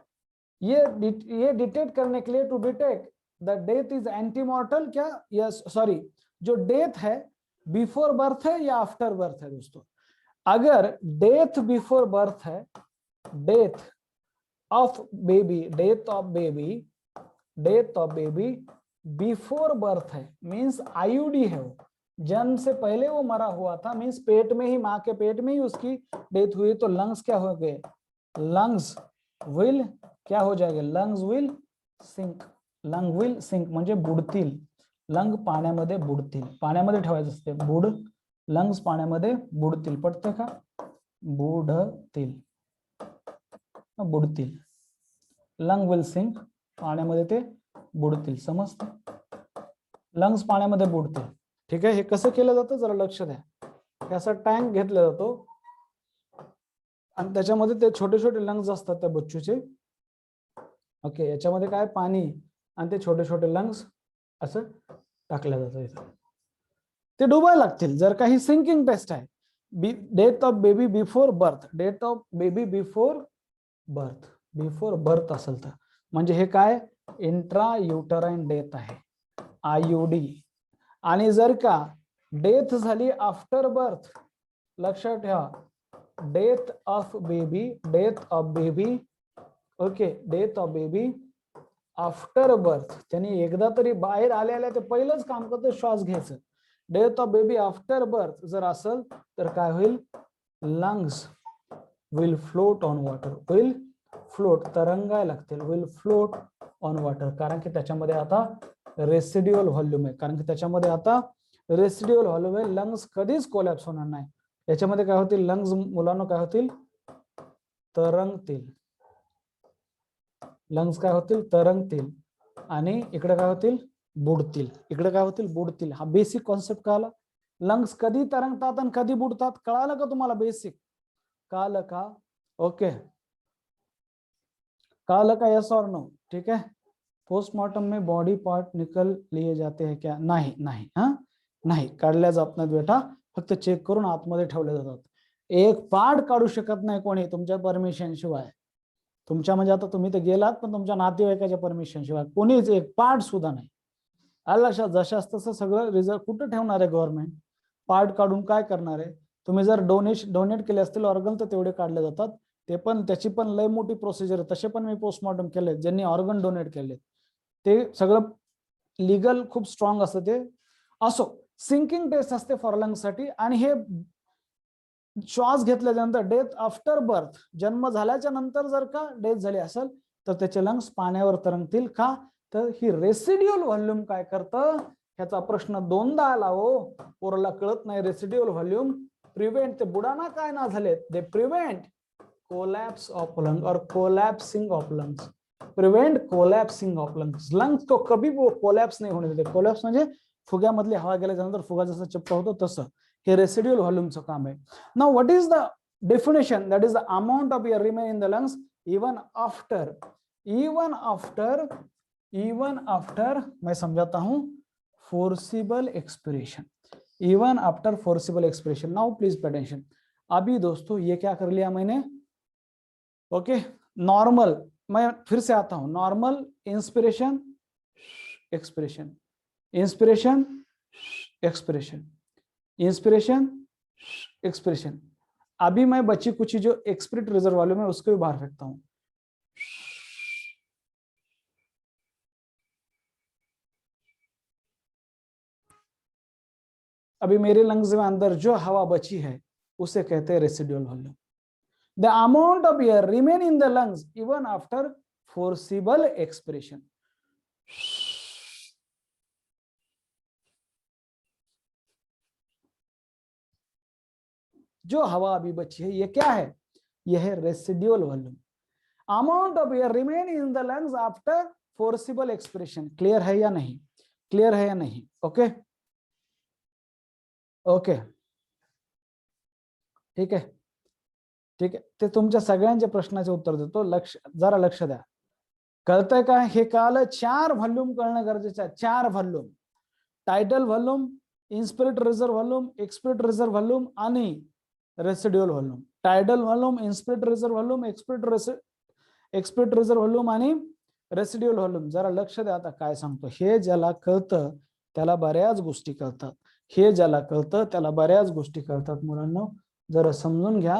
ये डिटेक्ट करने के लिए, to detect the death is antemortem, क्या यस सॉरी, जो डेथ है बिफोर बर्थ है या आफ्टर बर्थ है दोस्तों। अगर डेथ बिफोर बर्थ है, death of baby before birth है मींस आईयूडी है, वो जन्म से पहले वो मरा हुआ था, मींस पेट में ही, माँ के पेट में ही उसकी डेथ हुई, तो लंग्स क्या हो गए? लंग्स विल क्या हो जाएगा? Lungs will sink. Lung will sink म्हणजे बुडतील, लंग पाण्यामध्ये बुडतील, पाण्यामध्ये ठेवायचं असते, लंग्स पाण्यामध्ये बुडतील, पडते का? बुडतील, लंग विल सिंक, पाण्यामध्ये ते बुडतील, समजतं? लंग्स पाण्यामध्ये बुडतील, ठीक आहे। हे कसं केलं जातं जरा लक्ष द्या। हे असा टँक घेतला जातो आणि त्याच्यामध्ये ते छोटे छोटे लंग्स असतात त्या बच्चूचे, ओके, याच्यामध्ये काय पाणी आणि ते छोटे छोटे लंग्स असं टाकल्या जातं इथं, ते डुबायला लागतील जर काही सिंकिंग टेस्ट आहे। Death of baby before birth, death of baby before birth असेल तर म्हणजे हे काय? इंट्रा युटराइन डेथ आहे, आईयूडी। आणि जर का डेथ झाली आफ्टर बर्थ, लक्षात ठेवा, death of baby okay, death of baby after birth, त्यांनी एकदा तरी बाहेर आलेल्या ते पहिलंच काम करतं श्वास घ्यायचं। Death of baby after birth जर असेल तर काय होईल? Lungs will float on water, will float, तरंगायला लागतील, विल फ्लोट ऑन वॉटर, कारण की त्याच्यामध्ये आता रेसिड्युअल व्हॉल्यूम आहे, कारण की त्याच्यामध्ये आता रेसिड्युअल व्हॉल्यूम आहे। लंग्स कधीच कोलॅप्स होणार नाही। याच्यामध्ये काय होतील? लंग्स मुलांना काय होतील? तरंगतील, लंग्स काय होतील? तरंगतील, आणि इकडे काय होतील? बुडतील, इकडे काय होतील? बुडतील। हा बेसिक कॉन्सेप्ट कळाला? लंग्स कधी तरंगतात आणि कधी बुडतात, कळालं का तुम्हाला? बेसिक कळालं का? ओके, कळालं का? यस और नो? ठीक है। पोस्टमॉर्टम में बॉडी पार्ट निकल लिए जाते हैं क्या? नाही नाही, हा नाही, काढल्या जात नाहीत बेटा, फक्त चेक करून आतमध्ये ठेवले जातात। एक पार्ट काढू शकत नाही कोणी तुमच्या परमिशन शिवाय, तुमच्या म्हणजे आता तुम्ही तर गेलात पण तुमच्या नातेवाईकाच्या परमिशन शिवाय कोणीच एक पार्ट सुद्धा नाही। लक्षात, जशास तसं सगळं रिझर्व कुठं ठेवणार आहे गव्हर्नमेंट? पार्ट काढून काय करणार आहे? तुम्ही जर डोनेट केले असतील ऑर्गन तर तेवढे काढले जातात. ते पण त्याची पण लय मोठी प्रोसिजर आहे. तसे पण मी पोस्टमॉर्टम केले ज्यांनी ऑर्गन डोनेट केले. ते सगळं लिगल खूप स्ट्रॉंग असतं. ते असो सिंकिंग टेस्ट असते फॉर लंग साठी. आणि हे श्वास घेतल्यानंतर डेथ आफ्टर बर्थ, जन्म झाल्याच्या नंतर जर का डेथ झाली असेल तर त्याचे लंग्स पाण्यावर तरंगतील का? तर ही रेसिड्युअल व्हॉल्यूम काय करतं, ह्याचा प्रश्न दोनदा आला हो. पोराला कळत नाही रेसिड्युअल व्हॉल्यूम प्रिव्हेंट, ते बुडाना काय ना झाले, they prevent collapse of lung और collapsing of lungs. Prevent collapsing of lungs. Lungs को कभी वो कोलॅप्स नाही होणे देते. कोलॅप्स म्हणजे फुग्यामधली हवा गेल्यानंतर फुगा जसं चप्पा होतो तसं हे रेसिड्युअल व्हॉल्यूमचं काम आहे. Now what is the definition? That is the amount of air remain in the lungs even after मैं समझाता हूं forcible expiration. Even after forcible expiration. Now please pay attention. अभी दोस्तों ये क्या कर लिया मैंने, ओके नॉर्मल, मैं फिर से आता हूं, normal inspiration expiration, inspiration expiration, inspiration expiration. अभी मैं बची कुछ जो एक्सपिरेट रिजर्व वॉल्यूम है उसको भी बाहर फेंकता हूं. अभी मेरे लंग्स में अंदर जो हवा बची है उसे कहते हैं residual volume. The amount of air remain in the lungs even after forcible expiration. जो हवा अभी बची है ये क्या है? यह है residual volume. Amount of air remain in the lungs after forcible expiration. Clear है या नहीं? क्लियर है या नहीं? ओके ओके ठीक आहे ठीक आहे. ते तुमच्या सगळ्यांच्या प्रश्नाचे उत्तर देतो. जरा लक्ष द्या. कळतंय का? हे कळालं. 4 व्हॉल्यूम कळणं गरजेचं आहे. 4 volume. Tidal volume, inspiratory reserve volume, expiratory reserve volume आणि residual volume. Tidal volume, inspiratory reserve volume, expiratory reserve volume आणि रेसिड्युअल व्हॉल्यूम. जरा लक्ष द्या आता काय सांगतो. हे ज्याला कळतं त्याला बऱ्याच गोष्टी कळतात. हे ज्याला कळतं त्याला बऱ्याच गोष्टी कळतात. मुलांनो जरा समजून घ्या.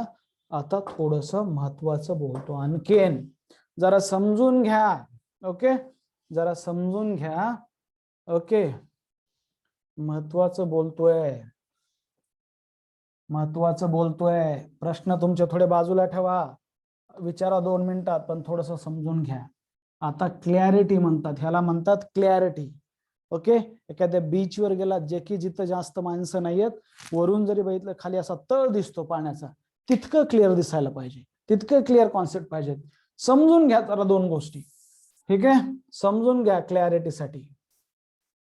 आता थोडस महत्वाचं बोलतो आणखीन, जरा समजून घ्या. ओके जरा समजून घ्या. ओके महत्वाचं बोलतोय. प्रश्न तुमचे थोडे बाजूला ठेवा, विचारा 2 मिनिटात, पण थोडस समजून घ्या. आता क्लॅरिटी म्हणतात, ह्याला म्हणतात क्लॅरिटी. ओके एखाद्या बीचवर गेला जे की जिथं जास्त माणसं नाहीयेत, वरून जरी बघितलं खाली असा तळ दिसतो पाण्याचा, तितकं क्लिअर दिसायला पाहिजे, तितकं क्लिअर कॉन्सेप्ट पाहिजे. समजून घ्या जरा 2 गोष्टी. ठीक आहे समजून घ्या क्लॅरिटीसाठी.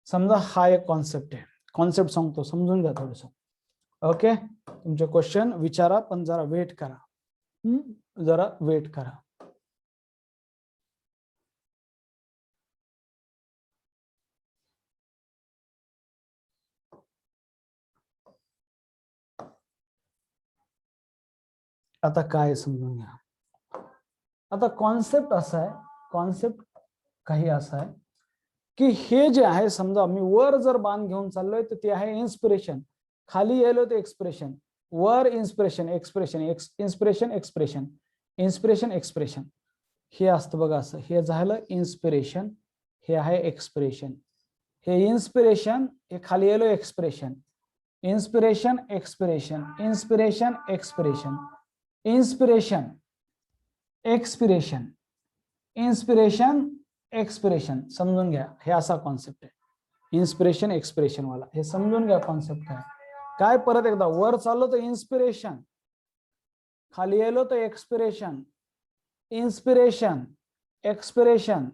समजा हा एक कॉन्सेप्ट आहे, कॉन्सेप्ट सांगतो समजून घ्या थोडस. ओके तुमचे क्वेश्चन विचारा पण जरा वेट करा. जरा वेट करा. आता काय समजून घ्या. आता कॉन्सेप्ट असा आहे, कॉन्सेप्ट काही असा आहे की हे जे आहे, समजा मी वर जर बाण घेऊन चाललोय तर ते आहे इन्स्पिरेशन, खाली येलो ते एक्सप्रेशन, वर inspiration expression, inspiration expression, inspiration expression. हे असतं बघा असं. हे झालं इन्स्पिरेशन, हे आहे एक्सप्रेशन. हे इन्स्पिरेशन, हे खाली yellow expression, inspiration expression, inspiration expression, inspiration expiration, inspiration expiration. समजून घ्या हे असा कॉन्सेप्ट आहे इन्स्पिरेशन एक्सपिरेशन वाला. हे समजून घ्या कॉन्सेप्ट काय काय. परत एकदा वर चाललो तर इन्स्पिरेशन, खाली येलो तर expiration, inspiration expiration,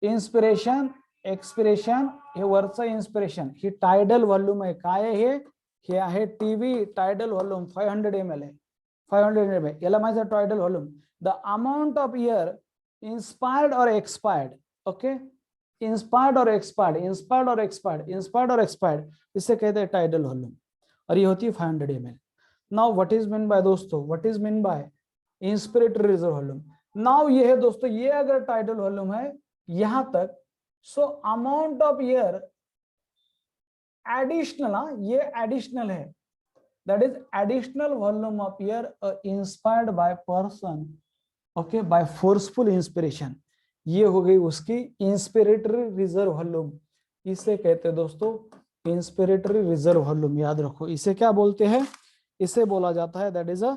inspiration expiration. हे वरचं इन्स्पिरेशन. ही टायडल व्हॉल्यूम आहे. काय आहे हे आहे टीव्ही टायडल व्हॉल्यूम 500 ml आहे. 500 ml याला माहिती आहे tidal volume. The amount of air inspired और एक्सपायर्ड. ओके इंस्पायर्ड और एक्सपायर्ड, इंस्पायर्ड और एक्सपायर्ड, इंस्पायर्ड और एक्सपायर्ड, इसे कहते हैं टाइडल वॉल्यूम. और ये होती है 500 ml. Now what is mean by दोस्तों, what is mean by inspiratory reserve volume. Now ये है दोस्तों, ये अगर टाइडल वॉल्यूम है यहां तक, so amount of air additional, ये एडिशनल है. that is additional volume of air inspired by person, okay, by forceful inspiration. ये हो गई उसकी इंस्पिरेटरी रिजर्व वॉल्यूम, इसे कहते हैं दोस्तों इंस्पिरेटरी रिजर्व वॉल्यूम। याद रखो इसे क्या बोलते हैं, इसे बोला जाता है that is a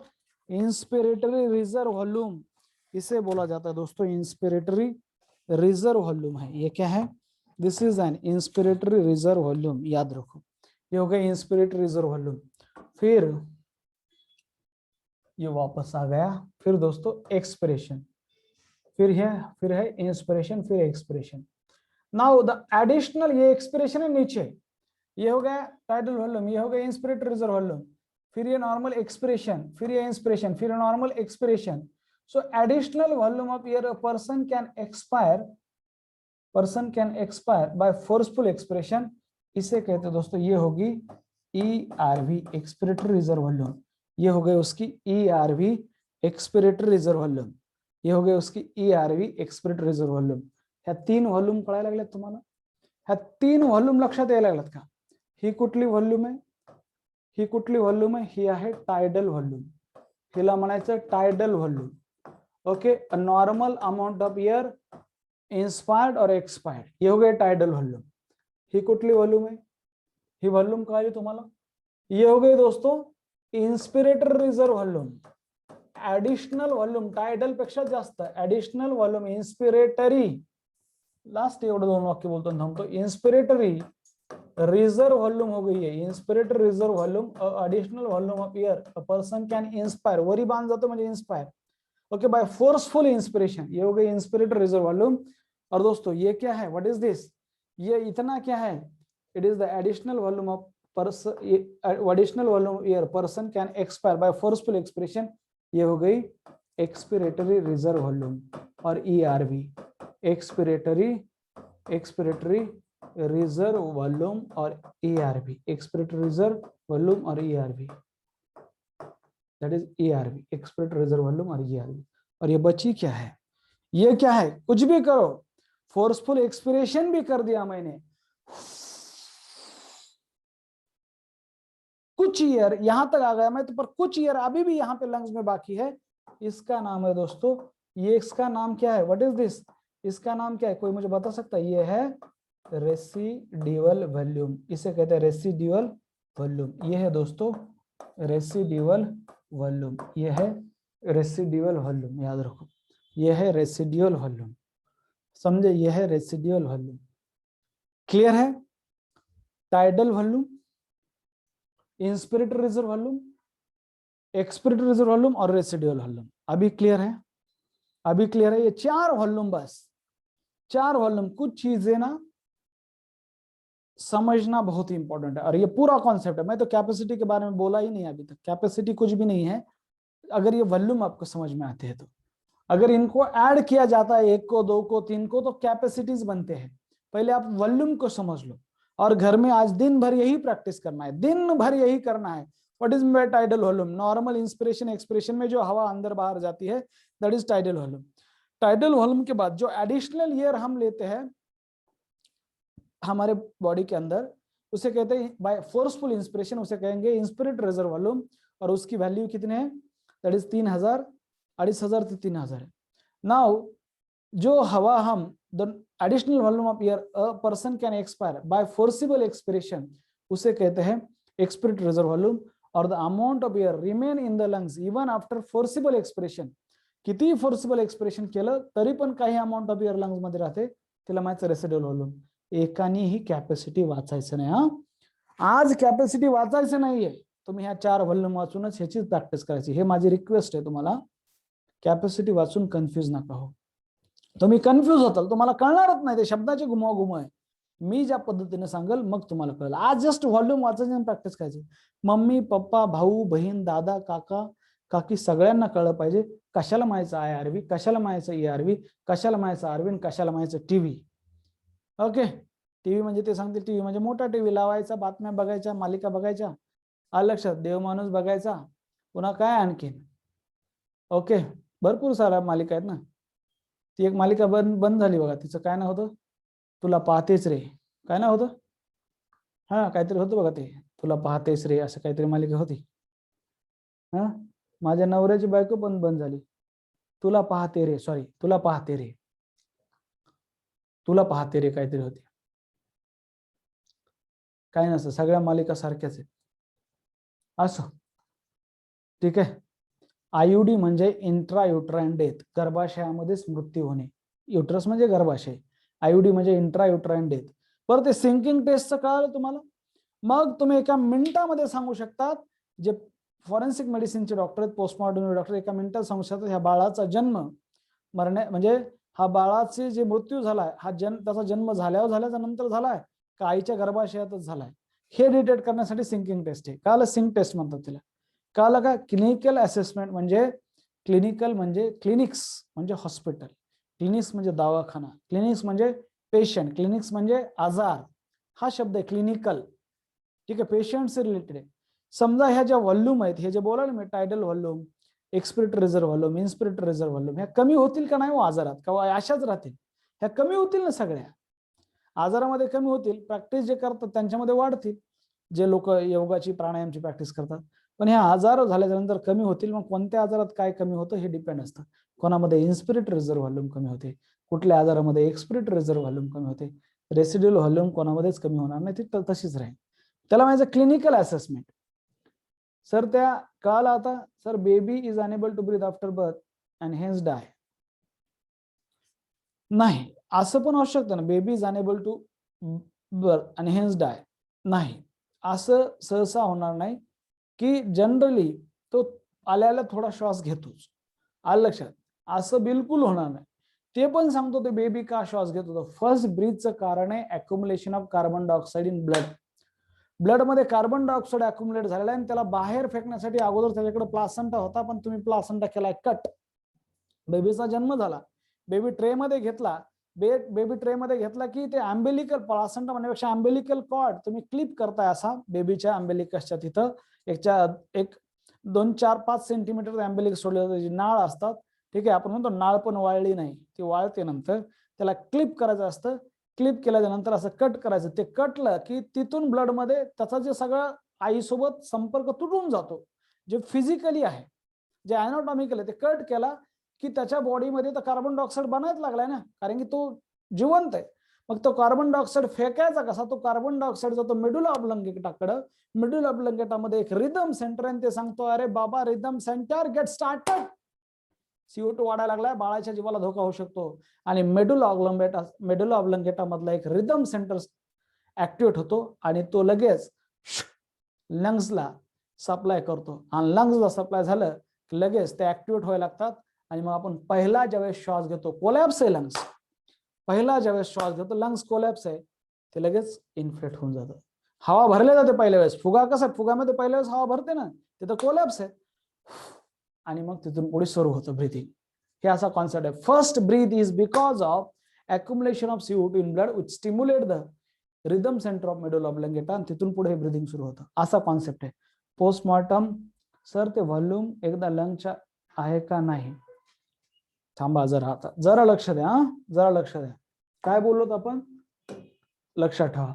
inspiratory reserve volume, इसे बोला जाता है दोस्तों इंस्पिरेटरी रिजर्व वॉल्यूम है। ये क्या है, this is N inspiratory reserve volume, याद रखो ये हो गया इंस्पिरेटरी रिजर्व वॉल्यूम। फिर ये वापस आ गया, फिर दोस्तों एक्सप्रेशन, फिर है इंस्पिरेशन, फिर एक्सप्रेशन। नाउ द एडिशनल, ये एक्सप्रेशन है नीचे, ये हो गया टाइडल वॉल्यूम, ये हो गया इंस्पिरेटरी रिजर्व वॉल्यूम, फिर ये नॉर्मल एक्सप्रेशन, फिर ये इंस्पिरेशन, फिर normal expression. So additional volume of air a person can expire by forceful expression, इसे कहते हैं दोस्तों, ये होगी ERV एक्सपिरेटरी रिजर्व वॉल्यूम, ये हो गई उसकी ERV एक्सपिरेटरी रिजर्व वॉल्यूम, ये हो गई उसकी ERV एक्सपिरेटरी रिजर्व वॉल्यूम। ह्या 3 व्हॉल्यूम कळायला लागल्यात तुम्हाला, ह्या 3 व्हॉल्यूम लक्षात यायला लागलात का? ही कुठली व्हॉल्यूम आहे, ही कुठली व्हॉल्यूम आहे, ही आहे टायडल व्हॉल्यूम, हिला म्हणायचं tidal volume, okay. A normal amount of air inspired और एक्सपायर्ड, ये हो गए टायडल व्हॉल्यूम। ही कुठली व्हॉल्यूम आहे, ही व्हॉल्यूम कळाली तुम्हाला, ये हो गई दोस्तों inspiratory reserve volume. Additional volume tidal पेक्षा जास्त, ऍडिशनल वॉल्यूम इन्स्पिरेटरी, लास्ट एवढं 2 वाक्य बोलतो थांबतो, इंस्पिरेटरी रिजर्व वॉल्यूम हो गई है, inspiratory reserve volume additional volume of air a person can inspire, वरी बांध जातो म्हणजे inspire, okay, by forceful inspiration, ये हो गई इंस्पिरेटरी रिजर्व वॉल्यूम। और दोस्तों ये क्या है, व्हाट इज दिस, ये इतना क्या है, it is the additional volume of additional volume air person can expire by forceful expression, ये हो गई एक्सपिरेटरी रिजर्व वॉल्यूम। और ERV एक्सपिरेटरी रिजर्व वॉल्यूम और ERV एक्सपिरेटरी रिजर्व वॉल्यूम और ERV, that is ERV expiratory reserve volume और ERV। और ये बची क्या है, ये क्या है, कुछ भी करो, फोर्सफुल एक्सपिरेशन भी कर दिया मैंने, कुछ ईयर यहां तक आ गया मैं तो, पर कुछ ईयर अभी भी यहां पे लंग्स में बाकी है, इसका नाम है दोस्तों, ये इसका नाम क्या है, व्हाट इज दिस, इसका नाम क्या है, कोई मुझे बता सकता है? ये है रेसिड्यूअल वॉल्यूम, इसे कहते हैं रेसिड्यूअल वॉल्यूम। ये है दोस्तों रेसिड्यूअल वॉल्यूम, ये है रेसिड्यूअल वॉल्यूम, याद रखो ये है रेसिड्यूअल वॉल्यूम, समझे, ये है रेसिड्यूअल वॉल्यूम। क्लियर है? Tidal volume, inspiratory reserve volume, expiratory reserve volume और रेसिड्यूअल वॉल्यूम। अभी क्लियर है? अभी क्लियर है? ये 4 वॉल्यूम, बस 4 वॉल्यूम। कुछ चीजें ना समझना बहुत ही इंपॉर्टेंट है, और ये पूरा कॉन्सेप्ट है। मैं तो कैपेसिटी के बारे में बोला ही नहीं अभी तक, कैपेसिटी कुछ भी नहीं है अगर ये वॉल्यूम आपको समझ में आते हैं तो। अगर इनको ऐड किया जाता है 1 को 2 को 3 को तो कैपेसिटीज बनते हैं। पहले आप वॉल्यूम को समझ लो, और घर में आज दिन भर यही प्रैक्टिस करना है, दिन भर यही करना है। What is by tidal volume? Normal inspiration expression में जो हवा अंदर बाहर जाती है, that is tidal volume. Tidal volume के बाद जो एडिशनल एयर हम लेते हैं हमारे बॉडी के अंदर, उसे कहते हैं बाय फोर्सफुल इंस्पिरेशन, उसे कहेंगे इंस्पिरेट रिजर्व वॉल्यूम, और उसकी वैल्यू कितने है? दैट इज 3000, 2500 से 3000 है। नाउ जो हवा हम the additional volume of air a person can expire by forcible expiration, उसे कहते हैं एक्सपिरेट रिजर्व वॉल्यूम। और the amount of air remain in the lungs even after forcible expiration, किती फोर्सिबल एक्सपिरेशन केलं तरी पण काही अमाउंट ऑफ एयर लंग्स मध्ये राहते, तिला म्हणायचं रेसिड्युअल वॉल्यूम। एकानीही कॅपॅसिटी वाचायचं नाही हा, आज कॅपॅसिटी वाचायचं नाहीये, तुम्ही ह्या 4 व्हॉल्यूम वाचूनच ह्याची प्रॅक्टिस करायची, हे माझी रिक्वेस्ट आहे तुम्हाला। कॅपॅसिटी वाचून कन्फ्यूज नका हो, तुम्ही कन्फ्यूज होताल, तुम्हाला कळणारच नाही, ते शब्दाचे घुमाव आहे। मी ज्या पद्धतीने सांगेल मग तुम्हाला कळेल। आज जस्ट व्हॉल्यूम वाचायची आणि प्रॅक्टिस करायची। मम्मी पप्पा भाऊ बहीण दादा काका काकी सगळ्यांना कळलं पाहिजे कशाला म्हणायचं IRV, कशाला म्हणायचं ERV, कशाला म्हणायचं RV, कशाला म्हणायचं टीव्ही। ओके, टीव्ही म्हणजे ते सांगतील टीव्ही म्हणजे मोठा टीव्ही लावायचा, बातम्या बघायच्या, मालिका बघायच्या, लक्षात, देवमाणूस बघायचा, पुन्हा काय आणखीन, ओके, भरपूर साऱ्या मालिका आहेत ना। ती एक मालिका बंद झाली बघा, तिचं काय नाव होतं, तुला पाहतेच रे, काय नाव होतं, हा काहीतरी होतं बघा ते, तुला पाहतेच रे असं काहीतरी मालिका होती, हा, माझ्या नवऱ्याची बायको पण बंद झाली. तुला पाहते रे, सॉरी, तुला पाहते रे, तुला पाहते रे काहीतरी होते. काय नसतं, सगळ्या मालिका सारख्याच आहेत. असो, ठीक आहे. आयुडी म्हणजे इंट्रायुट्राइन डेथ, गर्भाशयामध्येच मृत्यू होणे. युट्रस म्हणजे गर्भाशय, आयुडी म्हणजे इंट्रायुट्राइन डेथ. बरं, ते सिंकिंग टेस्टचं कळालं तुम्हाला? मग तुम्ही एका मिनिटामध्ये सांगू शकतात, जे फॉरेन्सिक मेडिसिनचे डॉक्टर आहेत, पोस्टमॉर्टम डॉक्टर, एका मिनिटात सांगू शकतात ह्या बाळाचा जन्म मरणे म्हणजे हा बाळाचे जे मृत्यू झालाय हा त्याचा जन्म झाल्याच्या नंतर झालाय का आईच्या गर्भाशयातच झालाय, हे डिटेक्ट करण्यासाठी सिंकिंग टेस्ट आहे. काल सिंक टेस्ट म्हणतात तिला. काल का क्लिनिकल असेसमेंट म्हणजे क्लिनिकल म्हणजे क्लिनिक्स म्हणजे हॉस्पिटल, क्लिनिक्स म्हणजे दवाखाना, क्लिनिक्स म्हणजे पेशंट, क्लिनिक्स म्हणजे आजार, हा शब्द आहे क्लिनिकल. ठीक आहे, पेशंट से रिलेटेड आहे. समजा ह्या ज्या व्हॉल्यूम आहेत, हे जे बोलायला मी tidal volume, expiratory reserve volume, inspiratory reserve volume, ह्या कमी होतील का नाही हो आजारात, का अशाच राहतील? ह्या कमी होतील ना, सगळ्या आजारामध्ये कमी होतील. प्रॅक्टिस जे करतात त्यांच्यामध्ये वाढतील, जे लोक योगाची प्राणायामची प्रॅक्टिस करतात. पण हे आजार झाल्याच्या नंतर कमी होतील. मग कोणत्या आजारात काय कमी होतं हे डिपेंड असतं. कोणामध्ये इन्स्पिरेटरी रिझर्व्ह व्हॉल्यूम कमी होते, कुठल्या आजारामध्ये एक्सपिरेटरी रिझर्व्ह व्हॉल्यूम कमी होते, रेसिड्युअल व्हॉल्यूम कोणामध्येच कमी होणार नाही, ती तशीच राहील. त्याला म्हणायचं क्लिनिकल असेसमेंट. सर त्या काल आता sir baby is unable to breathe after birth and hence die, नाही असं पण असू शकतं ना, baby is unable to birth आणि हेन्स डाय, नाही असं सहसा होणार नाही. की जनरली तो आल्याला थोडा श्वास घेतोच, आलं लक्षात, असं बिलकुल होणार नाही. ते पण सांगतो ते बेबी का श्वास घेत होतो. फर्स्ट ब्रीथचं कारण आहे accumulation of carbon dioxide in blood. Blood मध्ये कार्बन डायऑक्साईड अक्युमुलेट झालेला आहे आणि त्याला बाहेर फेकण्यासाठी अगोदर त्याच्याकडे प्लासंटा होता, पण तुम्ही प्लासंटा केलाय कट. बेबीचा जन्म झाला, बेबी ट्रे मध्ये घेतला, बेबी ट्रे मध्ये घेतला की ते अँबेलिकल प्लासंटा म्हणण्यापेक्षा अँबेलिकल कॉर्ड तुम्ही क्लिप करताय असा बेबीच्या अँबेलिकसच्या तिथं एक 2-4-5 सेंटीमीटर अँबेलिक सोडले नाळ असतात. ठीक आहे, आपण म्हणतो नाळ पण वाळली नाही, ती वाळते नंतर, त्याला क्लिप करायचं असतं. क्लिप केल्याच्या नंतर असं कट करायचं. ते कटलं की तिथून ब्लड मध्ये त्याचा जे सगळं आईसोबत संपर्क तुटून जातो, जे फिजिकली आहे, जे अॅनाटॉमिकल आहे. ते कट केला की त्याच्या बॉडीमध्ये तर कार्बन डायऑक्साईड बनायला लागलाय ना, कारण की तो जिवंत आहे. मग तो कार्बन डायऑक्साईड फेकायचा कसा? तो कार्बन डायऑक्साईड जातो मेडुला ऑब्लंगेटाकडे. मेडुला ऑब्लंगेटामध्ये एक रिदम सेंटर आहे, ते सांगतो अरे बाबा rhythm centre get started, CO2 वाढायला लागलाय, बाळाच्या जीवाला धोका होऊ शकतो. आणि मेडुला ऑब्लंगेटा मधला एक रिदम सेंटर ऍक्टिव्हेट होतो आणि तो लगेच लंग्सला सप्लाय करतो. आणि लंग्सला सप्लाय झालं की लगेच ते ऍक्टिव्हेट व्हायला लागतात. आणि मग आपण पहिला ज्यावेळेस श्वास घेतो, कोलॅप्स आहे लंग्स, पहिला ज्यावेळेस श्वास घेतो लंग्स कोलॅप्स आहे, ते लगेच इन्फ्लेट होऊन जातं. हवा भरले जाते पहिल्या वेळेस. फुगा कसा, फुगामध्ये पहिल्या वेळेस हवा भरते ना, तिथं कोलॅप्स आहे. आणि मग तिथून पुढे सुरू होतं ब्रीथिंग. हे असा कॉन्सेप्ट आहे. First breath is because of accumulation of CO2 in blood which stimulate the rhythm center of medulla oblongata, आणि तिथून पुढे ब्रीथिंग सुरू होतं. असा कॉन्सेप्ट आहे. पोस्टमॉर्टम सर ते व्हॉल्यूम एकदा लंगच्या आहे का नाही, थांबा जरा लक्ष द्या, जरा लक्ष द्या. काय बोललो आपण, लक्षात ठेवा.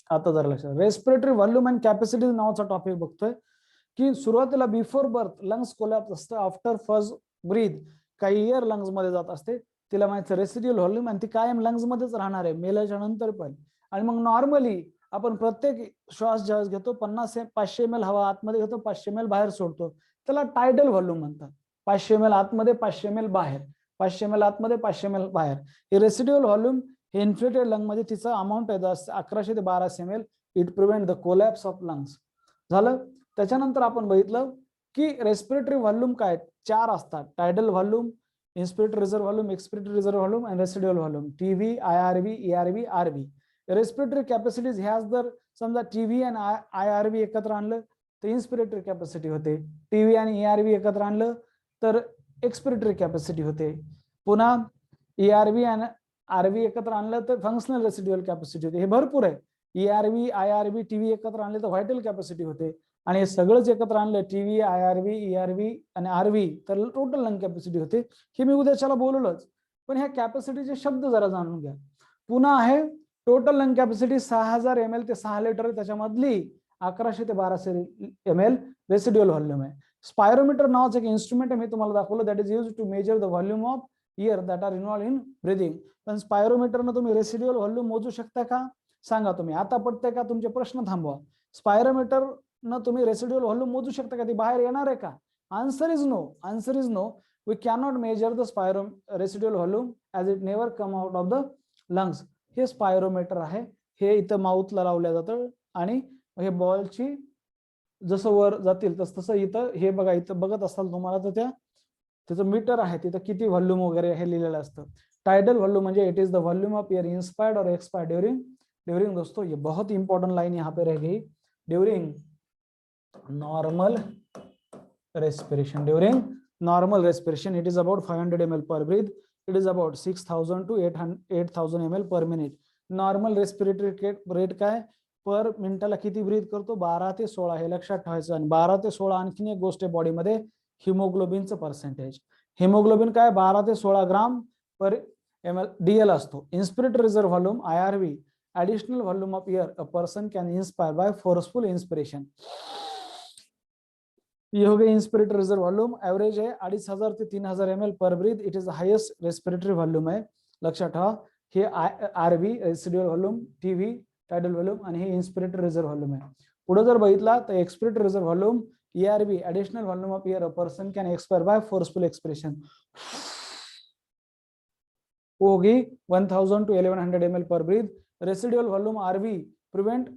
आता जरा लक्षात. रेस्पिरेटरी व्हॉल्यूम अँड कॅपॅसिटी नावाचा टॉपिक बघतोय की सुरुवातीला बिफोर बर्थ लंग्स कोलॅप्स असतं, आफ्टर फर्स्ट ब्रीथ काही एअर लंग्स मध्ये जात असते, तिला माहिती रेसिड्युअल व्हॉल्यूम, आणि ती कायम लंग्स मध्येच राहणार आहे मेल्याच्या नंतर पण. आणि मग नॉर्मली आपण प्रत्येक श्वास ज्यावेळेस घेतो 500 ml हवा आतमध्ये घेतो, 500 ml बाहेर सोडतो, त्याला टायडल व्हॉल्यूम म्हणतात. 500 ml आतमध्ये, 500 ml बाहेर, 500 ml आतमध्ये, 500 ml बाहेर. हे रेसिड्युअल व्हॉल्यूम हे इन्फ्लेटेड लंग मध्ये तिचा अमाऊंट आहे 1100 ते 1200 ml. It prevent the collapse of lungs. झालं. त्याच्यानंतर आपण बघितलं की रेस्पिरेटरी व्हॉल्यूम काय 4 असतात, tidal volume, inspiratory reserve volume, expiratory reserve volume आणि residual volume. TV, IRV, ERV, RV. Respiratory capacities ह्याच जर समजा TV आणि IRV एकत्र आणलं तर इन्स्पिरेटरी कॅपॅसिटी होते, TV आणि ERV एकत्र आणलं तर एक्सपिरेटरी कॅपॅसिटी होते. पुन्हा ERV आणि RV एकत्र आणलं तर फंक्शनल रेसिड्युअल कॅपॅसिटी होते. हे भरपूर आहे. ERV, IRV, TV एकत्र आणले तर व्हायटल कॅपॅसिटी होते. आणि हे सगळंच एकत्र आणलं TV, IRV, ERV आणि RV तर टोटल लंग कॅपॅसिटी होते. हे मी उद्याच्याला बोललोच. पण ह्या कॅपॅसिटीचे शब्द जरा जाणून घ्या. पुन्हा आहे टोटल लंग कॅपॅसिटी 6000 ml ते 6 लिटर, त्याच्यामधली 1100 ते 1200 ml रेसिड्युअल व्हॉल्यूम आहे. स्पायरोमीटर नावाचं एक इन्स्ट्रुमेंट आहे, मी तुम्हाला दाखवलं, that is use to measure the volume of air that are involve in breathing. पण स्पायरोमीटरनं तुम्ही रेसिड्युअल व्हॉल्यूम मोजू शकता का? सांगा तुम्ही. आता पडतंय का? तुमचे प्रश्न थांबवा. स्पायरोमीटरनं तुम्ही रेसिड्युअल व्हॉल्यूम मोजू शकता का? ती बाहेर येणार आहे का? Answer is no. Answer is no. We cannot measure the residual volume as it never come out of the lungs. हे स्पायरोमीटर आहे. हे इथं माउथला लावलं जातं आणि हे बॉलची जसं वर जातील तसं इथं हे बघा, इथं बघत असाल तुम्हाला तर त्याचं मीटर आहे, तिथं किती व्हॉल्यूम वगैरे हे लिहिलेलं असतं. टाइडल व्हॉल्यूम म्हणजे it is the volume of air inspired और एक्सपायर्ड ड्यूरिंग दोस्तों ये बहुत ही इंपॉर्टेंट लाइन यहाँ पे रह गई, during normal respiration. During normal respiration it is about 500 ml per breath, it is about 6000 to 8000 ml per minute. Normal respiratory rate काय? पर मिनिटाला किती ब्रीथ करतो? 12 ते 16. हे लक्षात ठेवायचं. आणि 12 ते 16 आणखीन एक गोष्ट आहे बॉडीमध्ये, हिमोग्लोबिनचं पर्सेंटेज. हिमोग्लोबिन काय? 12 ते 16 ग्राम पर ml DL असतो. Inspiratory reserve volume IRV, additional volume of air a person can inspire by forceful inspiration. ये हो गए इंस्पिरेटरी रिजर्व वॉल्यूम. एवरेज है 2500 ते 3000 ml per breath. It is highest respiratory volume आहे, लक्षात ठेवा. हे RV residual volume, TV tidal volume आणि हे इन्स्पिरेटरी रिजर्व व्हॉल्यूम आहे. पुढे जर बघितला तर expiratory reserve volume ERV, additional volume of air a person can expire by forceful expiration. होगी 1000 to 1100 ml per breath. Residual volume RV prevent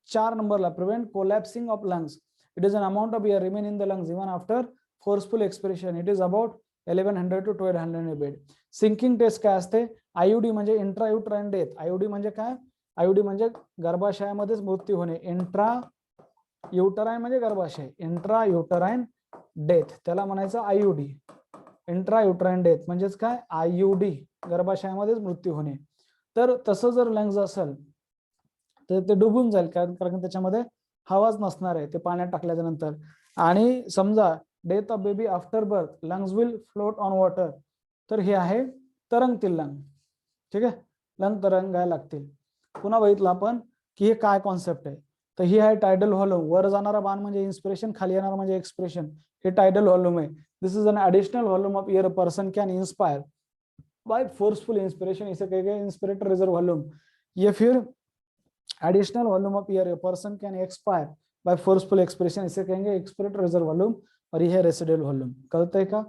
4 नंबरला prevent collapsing of lungs. It is an amount of air remain in the lungs even after forceful expiration. It is about 1100 to 1200 bed. Sinking test काय असते? IUD म्हणजे इंट्रायुट्राइन डेथ. IUD म्हणजे काय? IUD म्हणजे गर्भाशयामध्येच मृत्यू होणे. इंट्रायुटराइन म्हणजे गर्भाशय, इंट्रायुटराइन डेथ त्याला म्हणायचं IUD. इंट्रायुटराइन डेथ म्हणजेच काय? IUD, गर्भाशयामध्येच मृत्यू होणे. तर तसं जर लंग्स असेल तर ते डुबून जाईल, कारण त्याच्यामध्ये हवाच नसणार आहे ते पाण्यात टाकल्याच्या नंतर. आणि समजा death of baby after birth, lungs will float on water. तर हे आहे तरंगतील लंग. ठीक आहे, लंग तरंगायला लागतील. पुन्हा बघितलं आपण की हे काय कॉन्सेप्ट आहे. तर ही आहे टायडल व्हॉल्यूम. वर जाणारा बाण म्हणजे इन्स्पिरेशन, खाली येणारा म्हणजे एक्सप्रेशन. हे टायडल व्हॉल्यूम आहे. This is an additional volume of air a person can inspire by forceful inspiration. इसे कहेंगे इंस्पिरेटर रिजर्व व्हॉल्यूम. ये फिर additional volume of air person can expire by forceful expression, इसे कहेंगे एक्सपिरेटरी रिजर्व वॉल्यूम. और यह रेसिड्युअल व्हॉल्यूम. कळतंय का?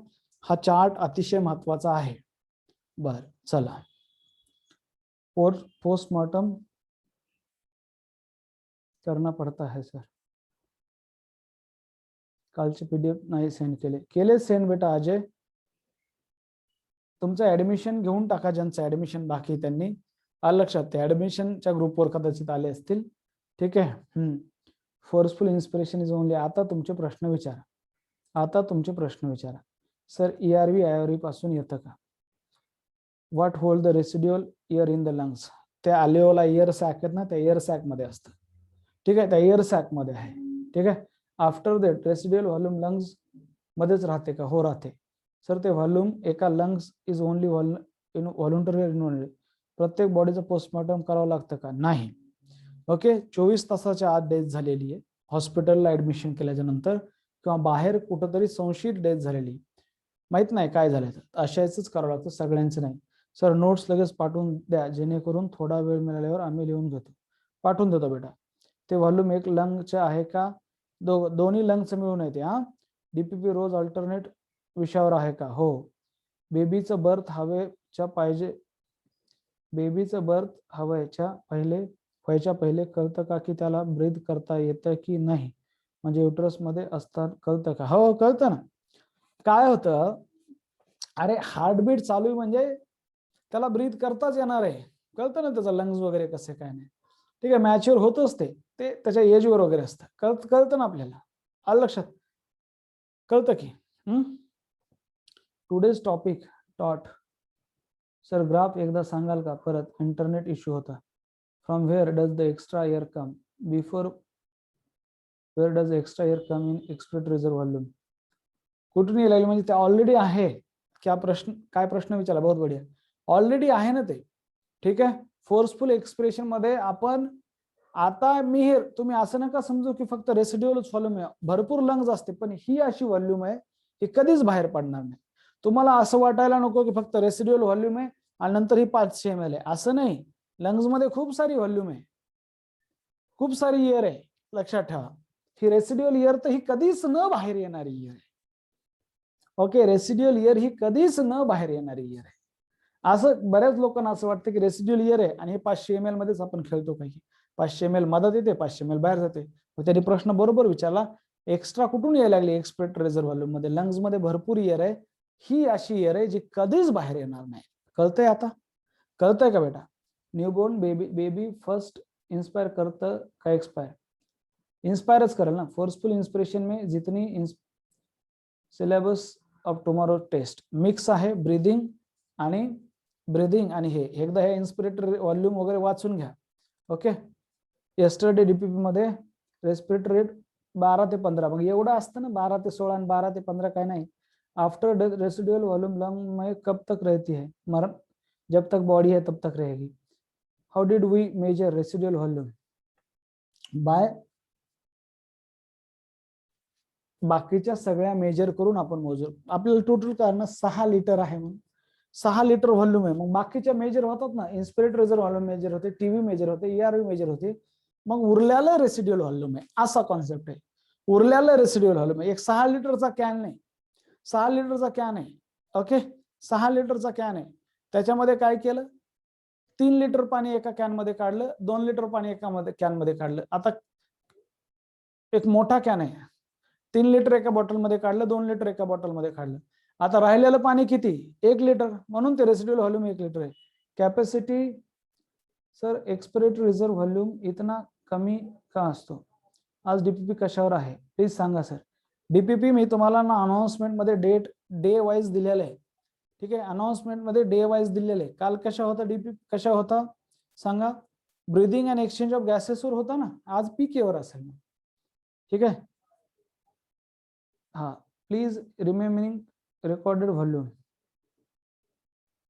हा चार्ट अतिशय महत्वाचा आहे. बर चला, पोस्टमॉर्टम करना पड़ता है सर. कालचे PDF नाही सेंड केले सेंड बेटा. अजय तुमचं ऍडमिशन घेऊन टाका, ज्यांचं ऍडमिशन बाकी त्यांनी. लक्षात ते ऍडमिशनच्या ग्रुपवर कदाचित आले असतील. ठीक आहे. Forceful inspiration is only. आता तुमचे प्रश्न विचारा. सर ERV IRV पासून येतं का? What hold the residual air in the lungs. त्या अल्वेओला एअर सॅक आहेत ना, त्या एअर सॅक मध्ये असतं. ठीक आहे, त्या एअर सॅक मध्ये आहे. ठीक आहे. After that residual volume lungs मध्येच राहते का? हो राहते. सर ते व्हॉल्यूम एका lungs is only voluntary involved. प्रत्येक बॉडीचं पोस्टमॉर्टम करावं लागतं का? नाही. ओके. 24 तासाच्या आत डेथ झालेली आहे, हॉस्पिटलला ऍडमिशन केल्याच्या नंतर, किंवा बाहेर कुठंतरी संशयित डेथ झालेली, माहित नाही काय झालं, अशाच करावं लागतं, सगळ्यांचं नाही. सर नोट्स लगेच पाठवून द्या, जेणेकरून थोडा वेळ मिळाल्यावर आम्ही लिहून घेतो. पाठवून देतो बेटा. ते व्हॉल्यूम एक लंगचे आहे का? दोन्ही लंगचं मिळून येते. DPP रोज अल्टरनेट विषयावर आहे का? हो. बेबीचं बर्थ व्हायच्या पहिले कळतं का की त्याला ब्रीथ करता येतं की नाही? म्हणजे युटरस मध्ये असतात कळतं का? हो कळतं ना. काय होतं, अरे हार्टबीट चालू आहे म्हणजे त्याला ब्रीथ करताच येणार आहे, कळतं ना त्याचं लंग्स वगैरे कसे काय नाही. ठीक आहे, मॅच्युअर होतच ते त्याच्या एजवर वगैरे असतं, कळतं ना आपल्याला. आलं लक्षात? कळतं की. Today's topic taught. Sir graph एकदा सांगाल का? परत इंटरनेट इश्यू होता. From where does the extra air come before where does extra air come in expiratory reserve volume. कुठून येईल म्हणजे ते ऑलरेडी आहे. काय प्रश्न विचारला? बहुत बढिया. ऑलरेडी आहे ना ते. ठीक आहे. फोर्सफुल एक्सप्रेशन मध्ये आपण आता मिहीर, तुम्ही असं नका समजू की फक्त रेसिड्युअलच व्हॉल्यूम आहे, भरपूर लंग्स असते, पण ही अशी व्हॉल्यूम आहे की कधीच बाहेर पडणार नाही. तुम्हाला असं वाटायला नको की फक्त रेसिड्युअल व्हॉल्यूम आहे आणि नंतर ही 500 ml आहे, असं नाही. लंग्स मध्ये खूप सारी व्हॉल्यूम आहे, खूप सारी एअर आहे. लक्षात ठेवा ही रेसिड्युअल एअर तर ही कधीच न बाहेर येणारी एअर आहे. ओके, रेसिड्युअल एअर ही कधीच न बाहेर येणारी एअर आहे. असं बऱ्याच लोकांना असं वाटतं की रेसिड्युअल एअर आहे आणि हे 500 ml मध्येच आपण खेळतो काही. 500 ml मदत येते, 500 ml बाहेर जाते. मग त्यांनी प्रश्न बरोबर विचारला, एक्स्ट्रा कुठून यायला लागली एक्सपिरेटरी रिझर्व्ह व्हॉल्यूम मध्ये? लंग्स मध्ये भरपूर एअर आहे, ही अशी एअर आहे जी कधीच बाहेर येणार नाही. कळतंय आता? कळतंय का बेटा? न्यूबॉर्न बेबी फर्स्ट इंस्पायर करतं का एक्सपायर? इंस्पायरच करेल ना. फोर्सफुल इंस्पिरेशन में जितनी syllabus of tomorrow test mix आहे, ब्रीदिंग आणि हे एकदा हे इन्स्पिरेटरी व्हॉल्यूम वगैरे वाचून घ्या. ओके, यस्टरडे डीपीपी मध्ये रेस्पिरेटरी रेट 12 ते 15, मग एवढं असतं ना, 12 ते 16 आणि 12 ते 15 काय नाही. आफ्टर रेसिडुअल वॉल्यूम लंग में कब तक रहती है? मरण जब तक बॉडी है तब तक रहेगी. How did we measure residual volume? By बाकीच्या सगळ्या मेजर करून आपण मोजू. आपल्याला टोटल कारण 6 लिटर आहे म्हणून 6 लिटर व्हॉल्यूम आहे. मग बाकीच्या मेजर होतात ना, इन्स्पिरेटर रिझर्व्ह व्हॉल्यूम मेजर होते, टीव्ही मेजर होते, ईआरव्ही मेजर होते. मग उरल्याला रेसिड्युअल व्हॉल्यूम आहे, असा कॉन्सेप्ट आहे. उरल्याला रेसिड्युअल व्हॉल्यूम आहे. एक 6 लिटरचा कॅन नाही, 6 लिटरचा कॅन आहे. ओके, 6 लिटरचा कॅन आहे. त्याच्यामध्ये काय केलं, 3 लिटर पाणी एका कॅन मध्ये काढलं, 2 लिटर पाणी एका कॅन मध्ये काढलं. आता एक मोठा कॅन आहे, 3 लिटर एका बॉटलमध्ये काढलं, 2 लिटर एका बॉटलमध्ये काढलं. आता राहिलेलं पाणी किती? 1 लिटर, म्हणून ते रेसिड्युअल व्हॉल्यूम 1 लिटर आहे. Capacity sir expiratory reserve volume इतना कमी का असतो? आज डीपीपी कशावर आहे प्लीज सांगा सर. डीपीपी मी तुम्हाला ना अनाउन्समेंट मध्ये डे वाईज दिलेलं आहे. ठीक आहे, अनाउन्समेंट मध्ये डे वाईज दिलेलं आहे. काल कशा होता डीपीपी, कशा होता सांगा? ब्रीदिंग अँड एक्सचेंज ऑफ गॅसेसवर होता ना, आज पीकेवर असेल. ठीक आहे, हा प्लीज रिमेम्बरिंग recorded volume.